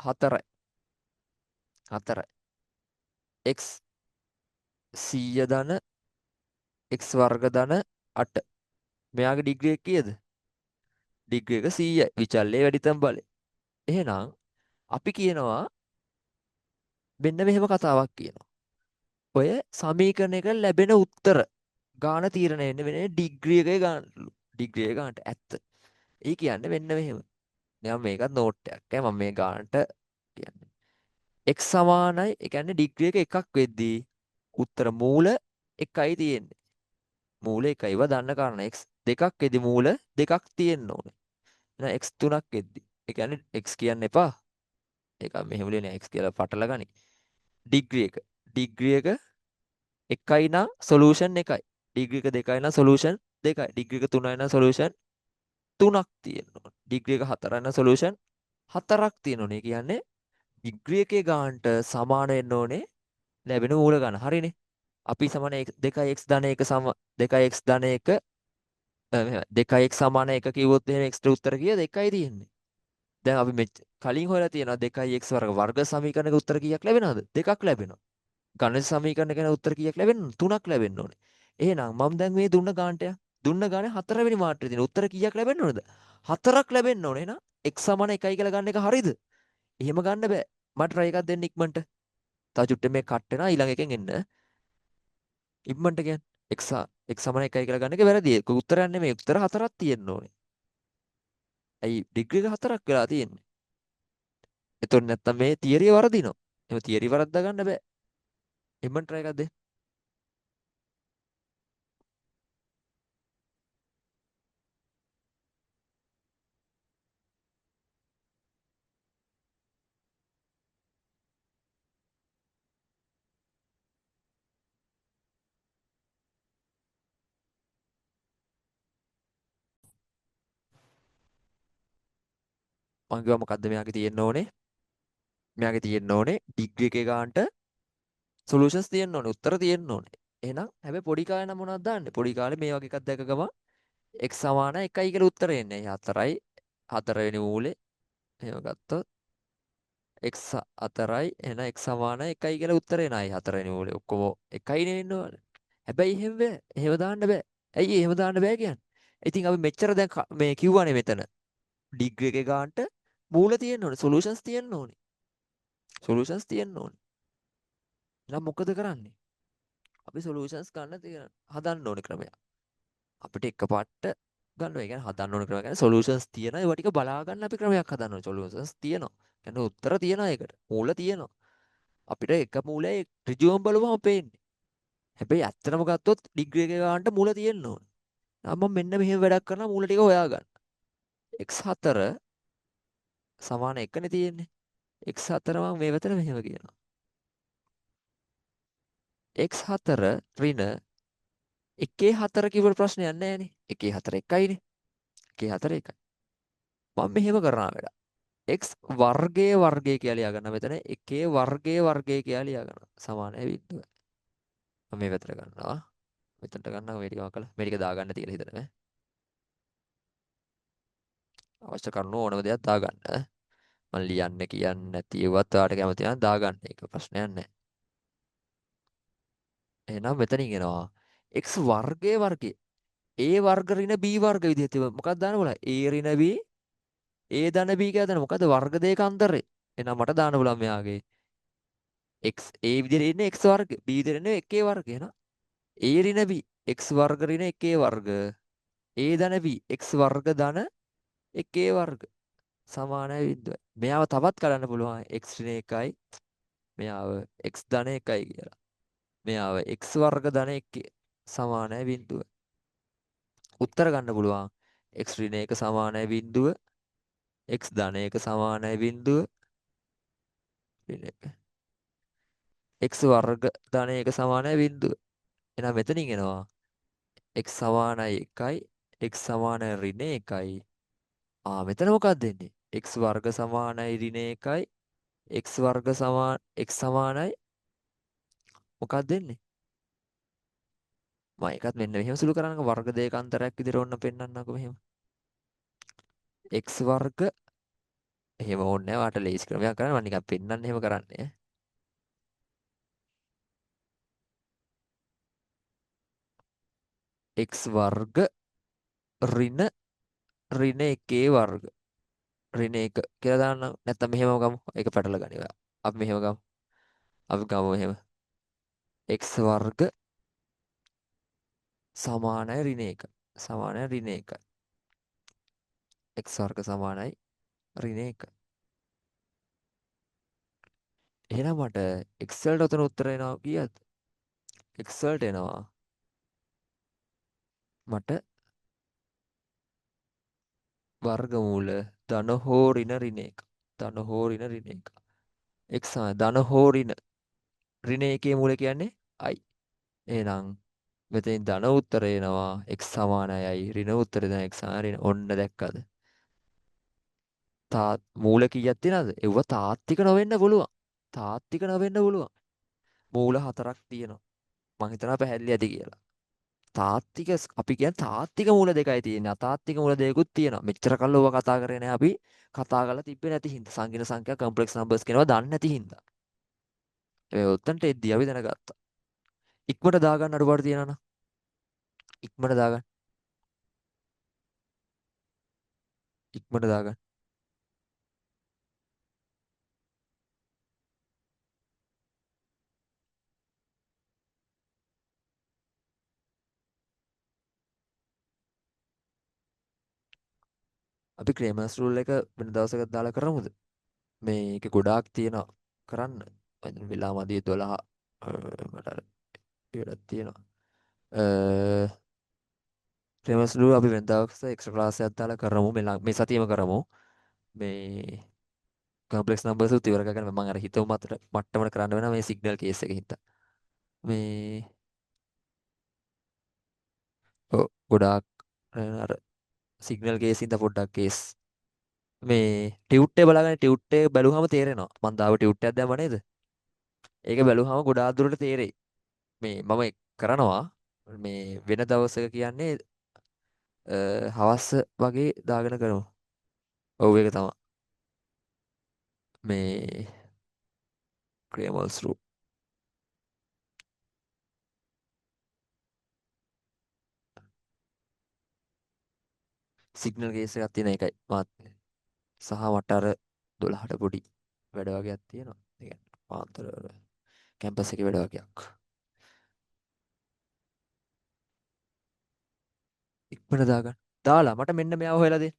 4යි 4යි x 100 ධන x වර්ග ධන 8 මෙයාගේ ඩිග්‍රී එක කීයද ඩිග්‍රී එක 100යි විචල්්‍යයේ වැඩිතම බලය එහෙනම් අපි කියනවා මෙන්න මෙහෙම කතාවක් කියනවා ඔය සමීකරණයක ලැබෙන උත්තර ගාන තීරණය වෙන්නේ ඩිග්‍රී එකේ ගානලු ඩිග්‍රී එක ගන්නට ඇත්ත ඒ කියන්නේ මෙන්න මෙහෙම නිකන් මේකත් නෝට් එකක් ඈ මම මේ ගානට කියන්නේ x සමානයි ඒ කියන්නේ ඩිග්‍රී එක එකක් වෙද්දී උත්තර මූල එකයි තියෙන්නේ මූල එකයිව දන්න කාරණා x දෙකක් වෙද්දී මූල දෙකක් තියෙන්න ඕනේ එහෙනම් x තුනක් වෙද්දී ඒ කියන්නේ x කියන්න එපා ඒක මෙහෙම ලියන්නේ x කියලා පටල ගනි ඩිග්‍රී එක එකයි නම් සොලියුෂන් එකයි ඩිග්‍රී එක දෙකයි නම් සොලියුෂන් දෙකයි ඩිග්‍රී එක තුනයි නම් සොලියුෂන් තුනක් තියෙනවා ඩිග්‍රී එක හතරයි නම් සොලියුෂන් හතරක් තියෙනෝනේ කියන්නේ ඩිග්‍රී එකේ ගානට සමාන වෙන්න ඕනේ ලැබෙන මූල ගාන හරිනේ අපි සමාන 2x ධන 1 සම 2x ධන 1 මෙහෙම 2x සමාන 1 කිව්වොත් එහෙනම් x ට උත්තර කීයද 1යි තියෙන්නේ දැන් අපි කලින් හොයලා තියෙනවා 2x වර්ග සමීකරණයක උත්තර කීයක් ලැබෙනවද දෙකක් ලැබෙනවා ගණිත සමීකරණ ගැන උත්තර කීයක් ලැබෙන්න 3ක් ලැබෙන්න ඕනේ. එහෙනම් මම දැන් මේ දුන්න ගානේ 4 වෙනි මාත්‍රේ තියෙන උත්තර කීයක් ලැබෙන්න ඕනද? 4ක් ලැබෙන්න ඕනේ. එහෙනම් x සමාන 1යි කියලා ගන්න එක හරියද? එහෙම ගන්න බෑ. මට try එකක් දෙන්න ඉක්මනට. තව චුට්ටෙ මේ කට් වෙනවා ඊළඟ එකෙන් එන්න. ඉක්මනට කියන්නේ x සමාන 1යි කියලා ගන්න එක වැරදි. ඒක උත්තරයක් නෙමෙයි. උත්තර හතරක් තියෙන්න ඕනේ. ඇයි ඩිග්‍රී එක හතරක් වෙලා තියෙන්නේ? එතකොට නැත්තම් මේ තියරිය වරදිනවා. එහෙම තියරි වරද්දා ගන්න බෑ. ඉක්මනට try එකක් දෙන්න. මං කිව්වා මොකද්ද මෙයාගේ තියෙන්න ඕනේ? මෙයාගේ තියෙන්න ඕනේ ඩිග්‍රී එකේ ගන්නට සොලියුෂන්ස් තියෙන්න ඕනේ. උත්තර තියෙන්න ඕනේ. එහෙනම් හැබැයි පොඩි කාලේ නම් මොනවද දාන්නේ? පොඩි කාලේ මේ වගේ එකක් දැක ගම x සමාන 1යි කියලා උත්තරේ එන්නේ. 4යි 4 වෙනි මූලේ එහෙම ගත්තොත් x 4යි එහෙනම් x සමාන 1යි කියලා උත්තරේ නයි 4 වෙනි මූලේ ඔක්කොම 1යිනේ වෙන්න ඕනේ. හැබැයි එහෙම බෑ. එහෙම දාන්න බෑ. ඇයි එහෙම දාන්න බෑ කියන්නේ? ඉතින් අපි මෙච්චර දැන් මේ කිව්වනේ මෙතන ඩිග්‍රී එකේ ගන්නට මූල තියෙන්න ඕනේ. සොලියුෂන්ස් තියෙන්න ඕනේ. සොලියුෂන්ස් තියෙන්න ඕනේ. එහෙනම් මොකද කරන්නේ? අපි සොලියුෂන්ස් ගන්න හදන්න ඕනේ ක්‍රමයක්. අපිට එකපාරට ගන්න. ඒ කියන්නේ හදන්න ඕනේ ක්‍රමයක්. කියන්නේ සොලියුෂන්ස් තියෙනවා. ඒවා ටික බලා ගන්න අපි ක්‍රමයක් හදන්න ඕනේ. සොලියුෂන්ස් තියෙනවා. කියන්නේ උත්තර තියෙනවා ඒකට. මූල තියෙනවා. අපිට එක මූලයේ ඍජුවම බලවම පේන්නේ. හැබැයි ඇත්තටම ගත්තොත් ඩිග්‍රී එක ගන්නට මූල තියෙන්න ඕනේ. මම මෙන්න මෙහෙම වැඩක් කරනවා මූල ටික හොයාගන්න. x4 සමාන 1නේ තියෙන්නේ. x4 මම මේ වෙතන මෙහෙම කියනවා. x4 ඍණ 1/4 කිව්වට ප්‍රශ්නයක් නැහැනේ. 1/4 1යිනේ. 1/4 1යි. මම මෙහෙම කරනවා වැඩ. x වර්ගය කියලා ලියා ගන්න මෙතන 1 වර්ගය කියලා ලියා ගන්න. සමානයි බිඳුව. මම මේ පැත්තට ගන්නවා. මෙතනට ගන්නවා මේ ටික මකලා. මේ ටික දාගන්න කියලා හිතනවා. අවශ්‍ය කරන ඕනම දෙයක් දාගන්න. මම ලියන්න කියන්නේ නැති ඒවත් ඔයාලට කැමති නම් දාගන්න. ඒක ප්‍රශ්නයක් නැහැ. එහෙනම් මෙතනින් එනවා x වර්ගය a වර්ග ඍණ b වර්ග විදිහට මොකක්ද දාන්න බලන්න. a ඍණ b a ධන b කියලා දාන්න. මොකද්ද වර්ග දෙක අන්තරේ. එහෙනම් මට දාන්න බලන්න මෙයාගේ x a විදිහට ඉන්නේ x වර්ග b විදිහට ඉන්නේ 1a වර්ග. එහෙනම් a ඍණ b x වර්ග ඍණ 1a වර්ග a ධන b x වර්ග ධන 1a වර්ග සමානයි බිඳුවයි. මෙයාව තවත් කරන්න පුළුවන් x ඍණ 1යි මෙයාව x ධන 1යි කියලා. මෙයාව x වර්ග ධන 1 සමානයි බිඳුව. උත්තර ගන්න පුළුවන් x ඍණ 1 සමානයි බිඳුව x ධන 1 සමානයි බිඳුව ඍණ 1 x වර්ග ධන 1 සමානයි බිඳුව. එහෙනම් මෙතනින් එනවා x සමානයි 1යි x සමානයි ඍණ 1යි. මෙතන මොකක්ද දෙන්නේ? x වර්ග සමානයි ඍණ 1යි x සමානයි මොකක්ද දෙන්නේ? මම එකත් මෙන්න මෙහෙම සුළු කරන්නක වර්ග දෙක අන්තරයක් විදිහට ඔන්න පෙන්නන්නකො මෙහෙම. x වර්ග එහෙම ඕනේ නැහැ. වාට ලේසි ක්‍රමයක් කරන්න මම නිකන් පෙන්නන්න එහෙම කරන්නේ. x වර්ග ඍණ ඍණ 1 වර්ග ඍණ 1 කියලා දාන්න. නැත්තම් මෙහෙම ගමු. ඒක පැටල ගනි ඔයා. අපි මෙහෙම ගමු. අපි ගමු මෙහෙම. x වර්ග සමානයි ඍණ 1 සමානයි ඍණ 1 x වර්ග සමානයි ඍණ 1. එහෙනම් මට x වලට උතන උත්තර එනවා කීයද? x වලට එනවා මට වර්ගමූල ධන හෝ ඍණ 1 ධන හෝ ඍණ 1 x ධන හෝ ඍණ 1 මූල කියන්නේ i. එහෙනම් මෙතෙන් ධන උත්තරය එනවා x සමානයි i ඍණ උත්තරය දැන් x සමානයි ඍණ. ඔන්න දැක්කද? මූල කීයක් තියෙනවද? ඒව තාත්තික නොවෙන්න පුළුවන්. තාත්තික නොවෙන්න පුළුවන්. මූල හතරක් තියෙනවා. මං හිතනවා පැහැදිලි ඇති කියලා. අපි කියන්නේ තාත්තික මූල දෙකයි තියෙන්නේ. අතාත්තික මූල දෙකකුත් තියෙනවා. මෙච්චර කල් ඕවා කතා කරේ නැහැ අපි. කතා කරලා තිබ්බේ නැති හින්දා. සංකීර්ණ සංඛ්‍යා කම්ප්ලෙක්ස් නම්බර්ස් කියනවා දන්නේ නැති හින්දා. ඒ උත්තන්ට එද්දී අපි දැනගත්තා. ඉක්මනට දාගන්න අඩුපාඩු තියෙනවා නම් ඉක්මනට දාගන්න. ඉක්මනට දාගන්න. අපි ක්‍රේමර්ස් රූල් එක වෙන දවසක දාලා කරමුද? මේක ගොඩාක් තියෙනවා කරන්න. මම වෙලා මදි 12. මට අර ඉවරක් තියෙනවා. ක්‍රේමර්ස් රූල් අපි වෙන දවසක එක්ස්ට්‍රා ක්ලාස් එකක් දාලා කරමු. මේ සතියේම කරමු. මේ කම්ප්ලෙක්ස් නම්බර්ස් උත් ඉවර කරගෙන මම අර හිතුව මට්ටමකට කරන්න වෙනවා මේ සිග්නල් කේස් එක හින්දා. මේ ඔව් ගොඩාක් අර සිග්නල් කේස් හින්දා පොඩ්ඩක් කේස් මේ ටියුට් එක බලාගෙන ටියුට් එක බැලුවම තේරෙනවා. මම දාව ටියුට් එකක් දැම්ම නේද? ඒක බැලුවම ගොඩාක් දුරට තේරෙයි. මේ මම කරනවා මේ වෙන දවසක කියන්නේ හවස වගේ දාගෙන කරමු. ඔව් ඒක තමයි. මේ ක්‍රේමල්ස් රූ සිග්නල් කේස් එකක් තියෙන එකයි මාත් සහ මට අර 12ට පොඩි වැඩ වගේක් තියෙනවා. ඒ කියන්නේ පාන්දර කැම්පස් එකේ වැඩ වගේක්. ඉක්මනට දාගන්න. දාලා මට මෙන්න මෙයාව හොයලා දෙන්න.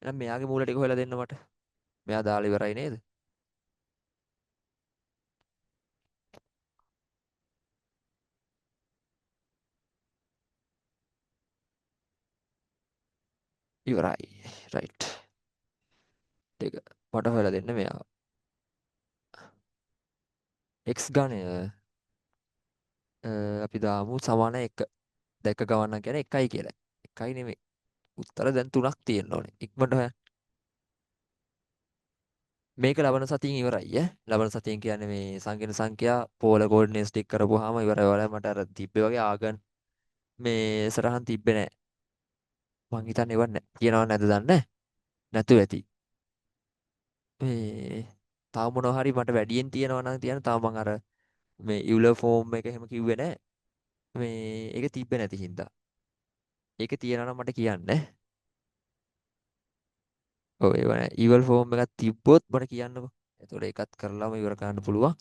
එහෙනම් මෙයාගේ මූල ටික හොයලා දෙන්න මට. මෙයා දාලා ඉවරයි නේද? ඉවරයි. රයිට්. ටික මට හොයලා දෙන්න මෙයාව. x ගණය අපි දාමු සමාන 1. දැක්ක ගමන් කියන්නේ 1යි කියලා. 1යි නෙමෙයි. උත්තර දැන් 3ක් තියෙන්න ඕනේ. ඉක්මනට හොයන්න. මේක ලබන සතියෙන් ඉවරයි ඈ. ලබන සතියෙන් කියන්නේ මේ සංකීර්ණ සංඛ්‍යා පෝල කෝඩිනේට්ස් ටික කරපුවාම ඉවරයි. වල මට අර තිබ්බේ වගේ ආගන් මේ සරහන් තිබ්බේ නෑ. මං හිතන්නේ ඉවර නෑ. කියනව නැද්ද දන්නේ නෑ. නැතුව ඇති. මේ තව මොනවා හරි මට වැඩියෙන් තියෙනවා නම් තියන තාම මං අර මේ ඉවුලර් ෆෝම් එක එහෙම කිව්වේ නෑ. මේ ඒක තිබ්බේ නැති හින්දා. ඒක තියෙනවා නම් මට කියන්න. ඔව් ඒව නෑ. ඉවල් ෆෝම් එකක් තිබ්බොත් මට කියන්නකෝ. එතකොට ඒකත් කරලාම ඉවර කරන්න පුළුවන්.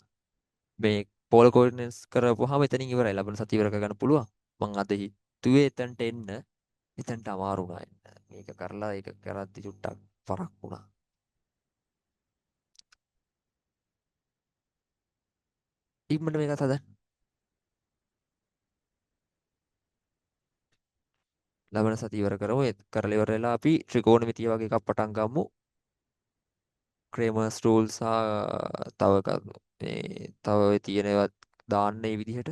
මේ පෝල කෝඩිනේට්ස් කරපුවාම එතනින් ඉවරයි. ලබන සතිය ඉවර කරගන්න පුළුවන්. මං අද හිතුවේ එතනට එන්න. එතනට අමාරු වුණා එන්න. මේක කරලා ඒක කරද්දි චුට්ටක් පරක් වුණා. ඉක්මනට මේකත් හදන්න. ලබන සතිය ඉවර කරමු. ඒ කරලා ඉවර වෙලා අපි ත්‍රිකෝණමිතිය වගේ එකක් පටන් ගමු. ක්‍රේමර්ස් රූල් සහ තව මේ තව ඔය තියෙන ඒවා දාන්න මේ විදිහට.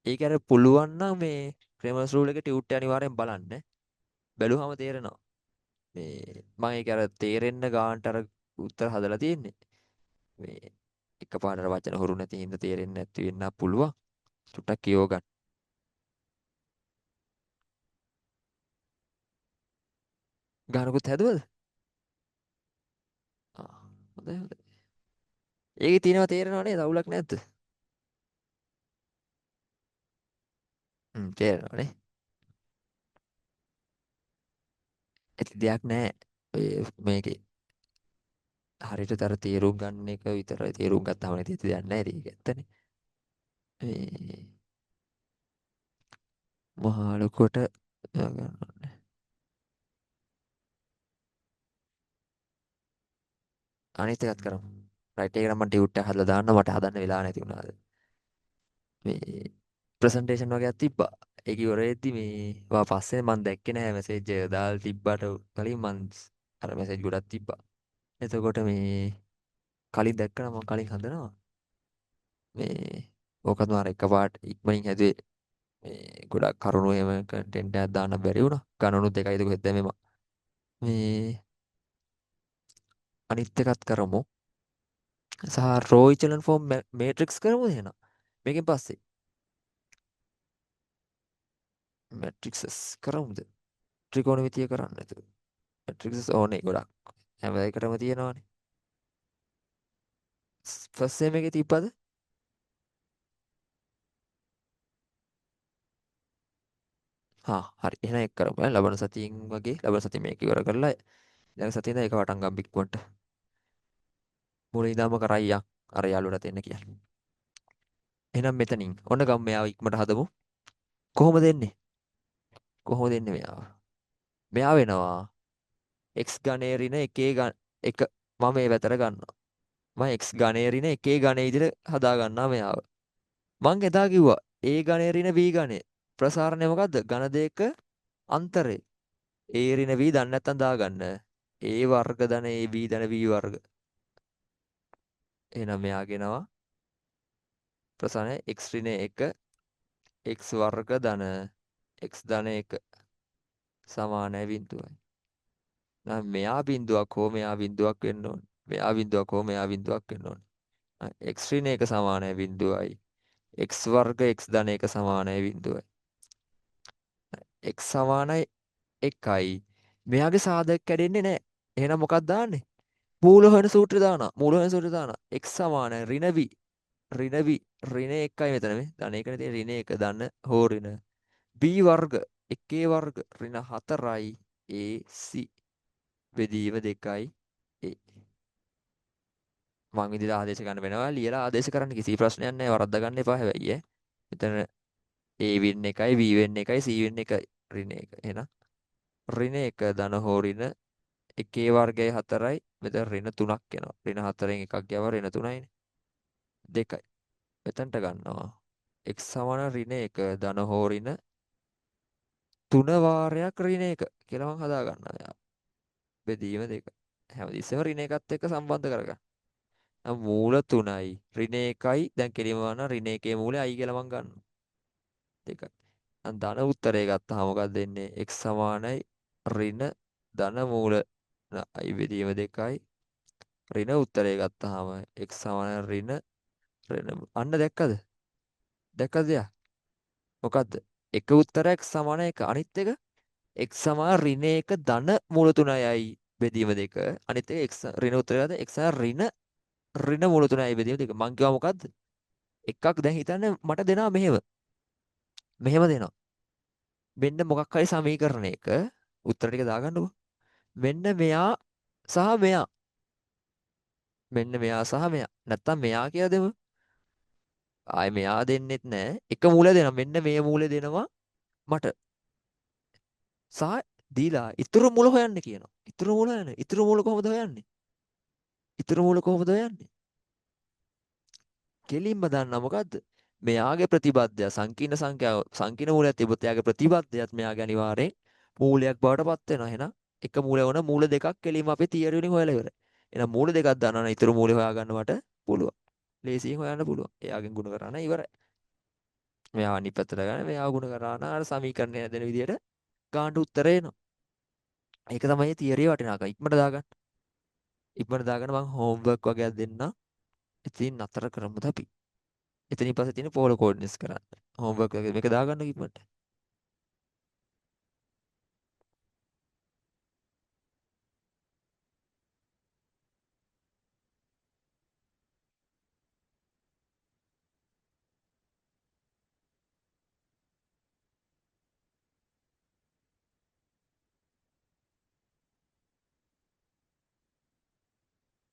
ඒක අර පුළුවන් නම් මේ ක්‍රේමර්ස් රූල් එකේ ටියුට් එක අනිවාර්යෙන් බලන්න. බැලුවම තේරෙනවා. මේ මම ඒක අර තේරෙන්න ගානට අර උත්තර හදලා තියෙන්නේ. මේ එකපාරට වචන හුරු නැති හින්දා තේරෙන්නේ නැති වෙන්න පුළුවන්. චුට්ටක් කියව ගන්න. ගානකුත් හැදුවද? ආ හොඳයි හොඳයි. ඒකේ තියෙනවා තේරෙනව නේද? අවුලක් නැද්ද? තේරෙනව නේ. ඇති දෙයක් නැහැ. ඔය මේකේ හරියට අර තේරුම් ගන්න එක විතරයි තේරුම් ගත්තාම නැති දෙයක් නැහැ. ඒක ඇත්තනේ. මේ මහා ලොකුවට ගන්න. අනිත් එකත් කරමු. රයිට් ඒක නම් මම ටියුට් එක හදලා දාන්න මට හදන්න වෙලා නැති වුණාද. මේ ප්‍රසන්ටේෂන් වගේක් තිබ්බා. ඒක ඉවර වෙද්දි මේ වා පස්සේ මම දැක්කේ නැහැ මැසේජ් එක දාලා තිබ්බට කලින් මං අර මැසේජ් ගොඩක් තිබ්බා. එතකොට මේ කලින් දැක්කම මම කලින් හදනවා. මේ ඕකත් මාර එකපාරට ඉක්මනින් හැදුවේ මේ ගොඩක් කරුණු එහෙම කන්ටෙන්ට් එකක් දාන්න බැරි වුණා. ගණනුත් එකයිද කොහෙද දැම්මේ මම. මේ අනිත් එකත් කරමු. සහ රෝ ඉචලන් ෆෝම් මේට්‍රික්ස් කරමුද එහෙනම්? මේකෙන් පස්සේ මැට්‍රික්සස් කරමුද? ත්‍රිකෝණමිතිය කරන්න නැතුව. මැට්‍රික්සස් ඕනේ ගොඩක්. හැම එකටම තියෙනවානේ. ෆස්ට් සෙම් එකේ තිබ්බද? හරි. එහෙනම් ඒක කරමු. ලබන සතියෙන් වගේ ලබන සතිය මේක ඉවර කරලා ඊළඟ සතියේ ඉඳන් ඒක වටන් ගම් බික්කුවන්ට. මුලින් ඉඳන්ම කරයියා. අර යාළුවට දෙන්න කියලා. එහෙනම් මෙතනින් ඔන්න ගම් මෙයාව ඉක්මනට හදමු. කොහොමද එන්නේ? කොහොමද එන්නේ මෙයාව? මෙයා වෙනවා x ඝනයේ ඍණ එකේ එක මම මේ පැතර ගන්නවා. මම x ඝනයේ ඍණ එකේ ඝනයේ විදිහට හදා ගන්නවා මෙයාව. මං එදා කිව්වා a ඝනයේ ඍණ b ඝනය. ප්‍රසාරණය මොකද්ද? ඝන දෙක අන්තරේ. a ඍණ b දන්නේ නැත්තම් දාගන්න. a වර්ග ධන ab ධන b වර්ග. එහෙනම් මෙයාගෙනවා ප්‍රසාරණය x ඍණ 1 x වර්ග ධන x ධන 1 සමානයි බිඳුවයි. නම් මෙයා බිඳුවක් හෝ මෙයා බිඳුවක් වෙන්න ඕනේ. මෙයා බිඳුවක් හෝ මෙයා බිඳුවක් වෙන්න ඕනේ. x ඍණ 1 සමානයි බිඳුවයි. x වර්ග x ධන 1 සමානයි බිඳුවයි. x සමානයි 1යි. මෙයාගේ සාධක කැඩෙන්නේ නැහැ. එහෙනම් මොකක්ද දාන්නේ? මූල හොයන සූත්‍රය දානවා. මූල හොයන සූත්‍රය දානවා. x සමානයි ඍණ v. ඍණ v ඍණ 1යි මෙතන මේ. ධන 1නේ තියෙන ඍණ 1 ධන හෝ ඍණ b වර්ග 1 වර්ග ඍණ 4යි ac බෙදීම 2යි a. මං විදිහට ආදේශ ගන්න වෙනවා. ලියලා ආදේශ කරන්න කිසි ප්‍රශ්නයක් නැහැ. වරද්දා ගන්න එපා හැබැයි ඈ. මෙතන a වෙන්න එකයි b වෙන්න එකයි c වෙන්න එකයි ඍණ 1. එහෙනම් ඍණ 1 ධන හෝ ඍණ 1 වර්ගය 4යි. මෙතන ඍණ 3ක් එනවා. ඍණ 4න් එකක් ගියම ඍණ 3යිනේ. 2යි. මෙතනට ගන්නවා. x සමාන ඍණ 1 ධන හෝ ඍණ 3 වාරයක් ඍණ 1 කියලා මං හදා ගන්නවා. බෙදීම 2. හැමතිස්සෙම ඍණ එකත් එක්ක සම්බන්ධ කරගන්න. මූල 3යි ඍණ 1යි දැන් කෙලිම ගන්න ඍණ 1 මූලය i කියලා මං ගන්නවා. 2යි. දැන් ධන උත්තරය ගත්තාම මොකක්ද එන්නේ? x සමානයි ඍණ ධන මූල i බෙදීම 2යි. ඍණ උත්තරය ගත්තාම x සමානයි ඍණ අන්න දැක්කද? දැක්කද යා? මොකද්ද? එක උත්තරයක් සමාන එක අනිත් එක x සමාන ඍණ 1 ධන මූල 3යි බෙදීම 2. අනිත් එක x ඍණ උත්තරය ගත්තා x සමාන ඍණ මූල 3යි බෙදීම 2. මං කිව්වා මොකද්ද? එකක් දැන් හිතන්න මට දෙනවා මෙහෙම. මෙහෙම දෙනවා. මෙන්න මොකක් හරි සමීකරණයක උත්තර ටික දාගන්නකො. මෙන්න මෙයා සහ මෙයා. මෙන්න මෙයා සහ මෙයා. නැත්තම් මෙයා කියලා දෙමු. ආයේ මෙයා දෙන්නෙත් නෑ. එක මූලය දෙනවා. මෙන්න මේ මූලය දෙනවා මට. සහ දීලා ඉතුරු මූල හොයන්න කියනවා. ඉතුරු මූල හොයන්න. ඉතුරු මූල කොහොමද හොයන්නේ? ඉතුරු මූල කොහොමද හොයන්නේ? කෙලින්ම දන්නා මොකද්ද? මෙයාගේ ප්‍රතිබද්ධය සංකීර්ණ සංඛ්‍යාව සංකීර්ණ මූලයක් තිබ්බොත් එයාගේ ප්‍රතිබද්ධයත් මෙයාගේ අනිවාර්යෙන් මූලයක් බවට පත් වෙනවා. එහෙනම් එක මූලය වුණා මූල දෙකක් කෙලින්ම අපේ තියරි වලින් හොයලා ඉවරයි. එහෙනම් මූල දෙකක් දන්නා නම් ඊතර මූලය හොයාගන්න මට පුළුවන්. ලේසියෙන් හොයන්න පුළුවන්. එයාගෙන් ගුණ කරා නම් ඉවරයි. මෙයාව අනිත් පැත්තට ගන්න මෙයාව ගුණ කරා නම් අර සමීකරණය හැදෙන විදිහට ගාන්න උත්තරේ එනවා. ඒක තමයි තියරිය වටිනාකම. ඉක්මනට දාගන්න. ඉක්මනට දාගන්න මම හෝම්වර්ක් වගේක් දෙන්නම්. ඉතින් නතර කරමුද අපි? එතනින් පස්සේ තියෙන පෝල කෝඩ්නස් කරන්න. හෝම්වර්ක් එක මේක දාගන්න කිව්වට.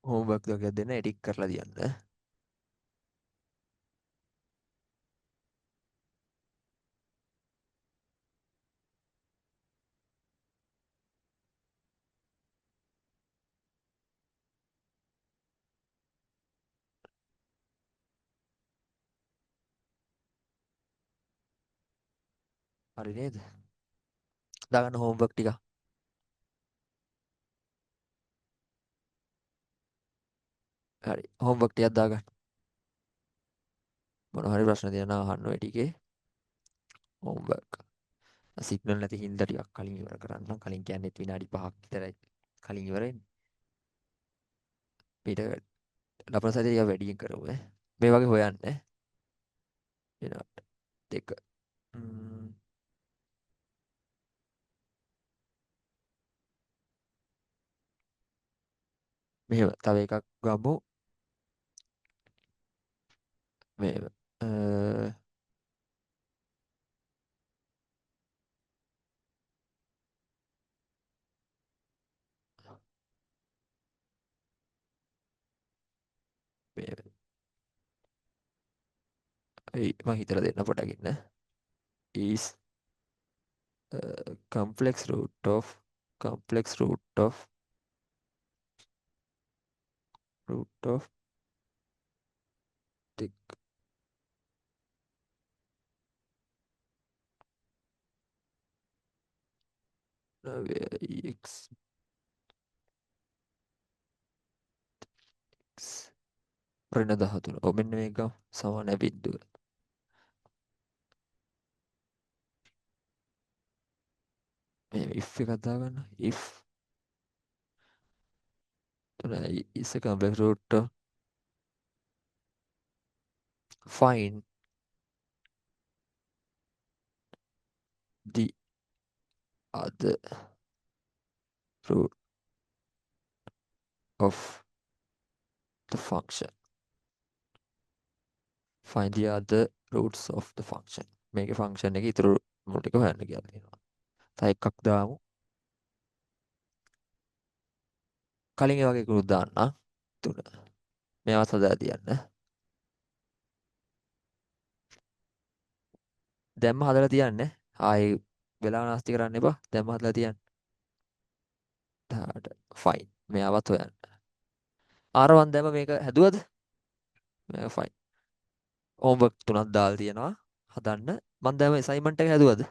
හෝම්වර්ක් එකක් දෙන්න එඩිට් කරලා තියන්න. හරි නේද? දාගන්න හෝම්වර්ක් ටික. හරි. හෝම්වර්ක් ටිකක් දාගන්න. මොනවා හරි ප්‍රශ්න තියෙනවා අහන්න ඔය ටිකේ. හෝම්වර්ක්. සිග්නල් නැති හින්දා ටිකක් කලින් ඉවර කරන්න. කලින් කියන්නේත් විනාඩි 5ක් විතරයි. කලින් ඉවර වෙන්නේ. ඊට ලබන සතියේ ටික වැඩියෙන් කරමු ඈ. මේ වගේ හොයන්න ඈ. විනාඩි 2. මෙහෙම තව එකක් ගමු. මෙහෙම. මෙහෙම. මම හිතලා දෙන්න පොඩ්ඩක් ඉන්න. is complex root of complex root of the where x ඍණ 13. ඔව් මෙන්න මේක සමාන බිඳුව. මේ if එකක් දාගන්න. if is a complex root of find the other root of the function. Find the other roots of the function. මේකේ function එකේ ඉතුරු root එක හොයන්න කියලා තියෙනවා. තව එකක් දාමු. කලින් ඒ වගේ කරුත් දාන්න. 3. මේවත් හදලා තියන්න. දැම්ම හදලා තියන්න. ආයේ වෙලාව නාස්ති කරන්න එපා. දැම්ම හදලා තියන්න. 18. fine. මෙයාවත් හොයන්න. R1 දැම්ම මේක හැදුවද? මේක fine. homework 3ක් දාලා තියෙනවා. හදන්න. මම දැම්ම assignment එක හැදුවද?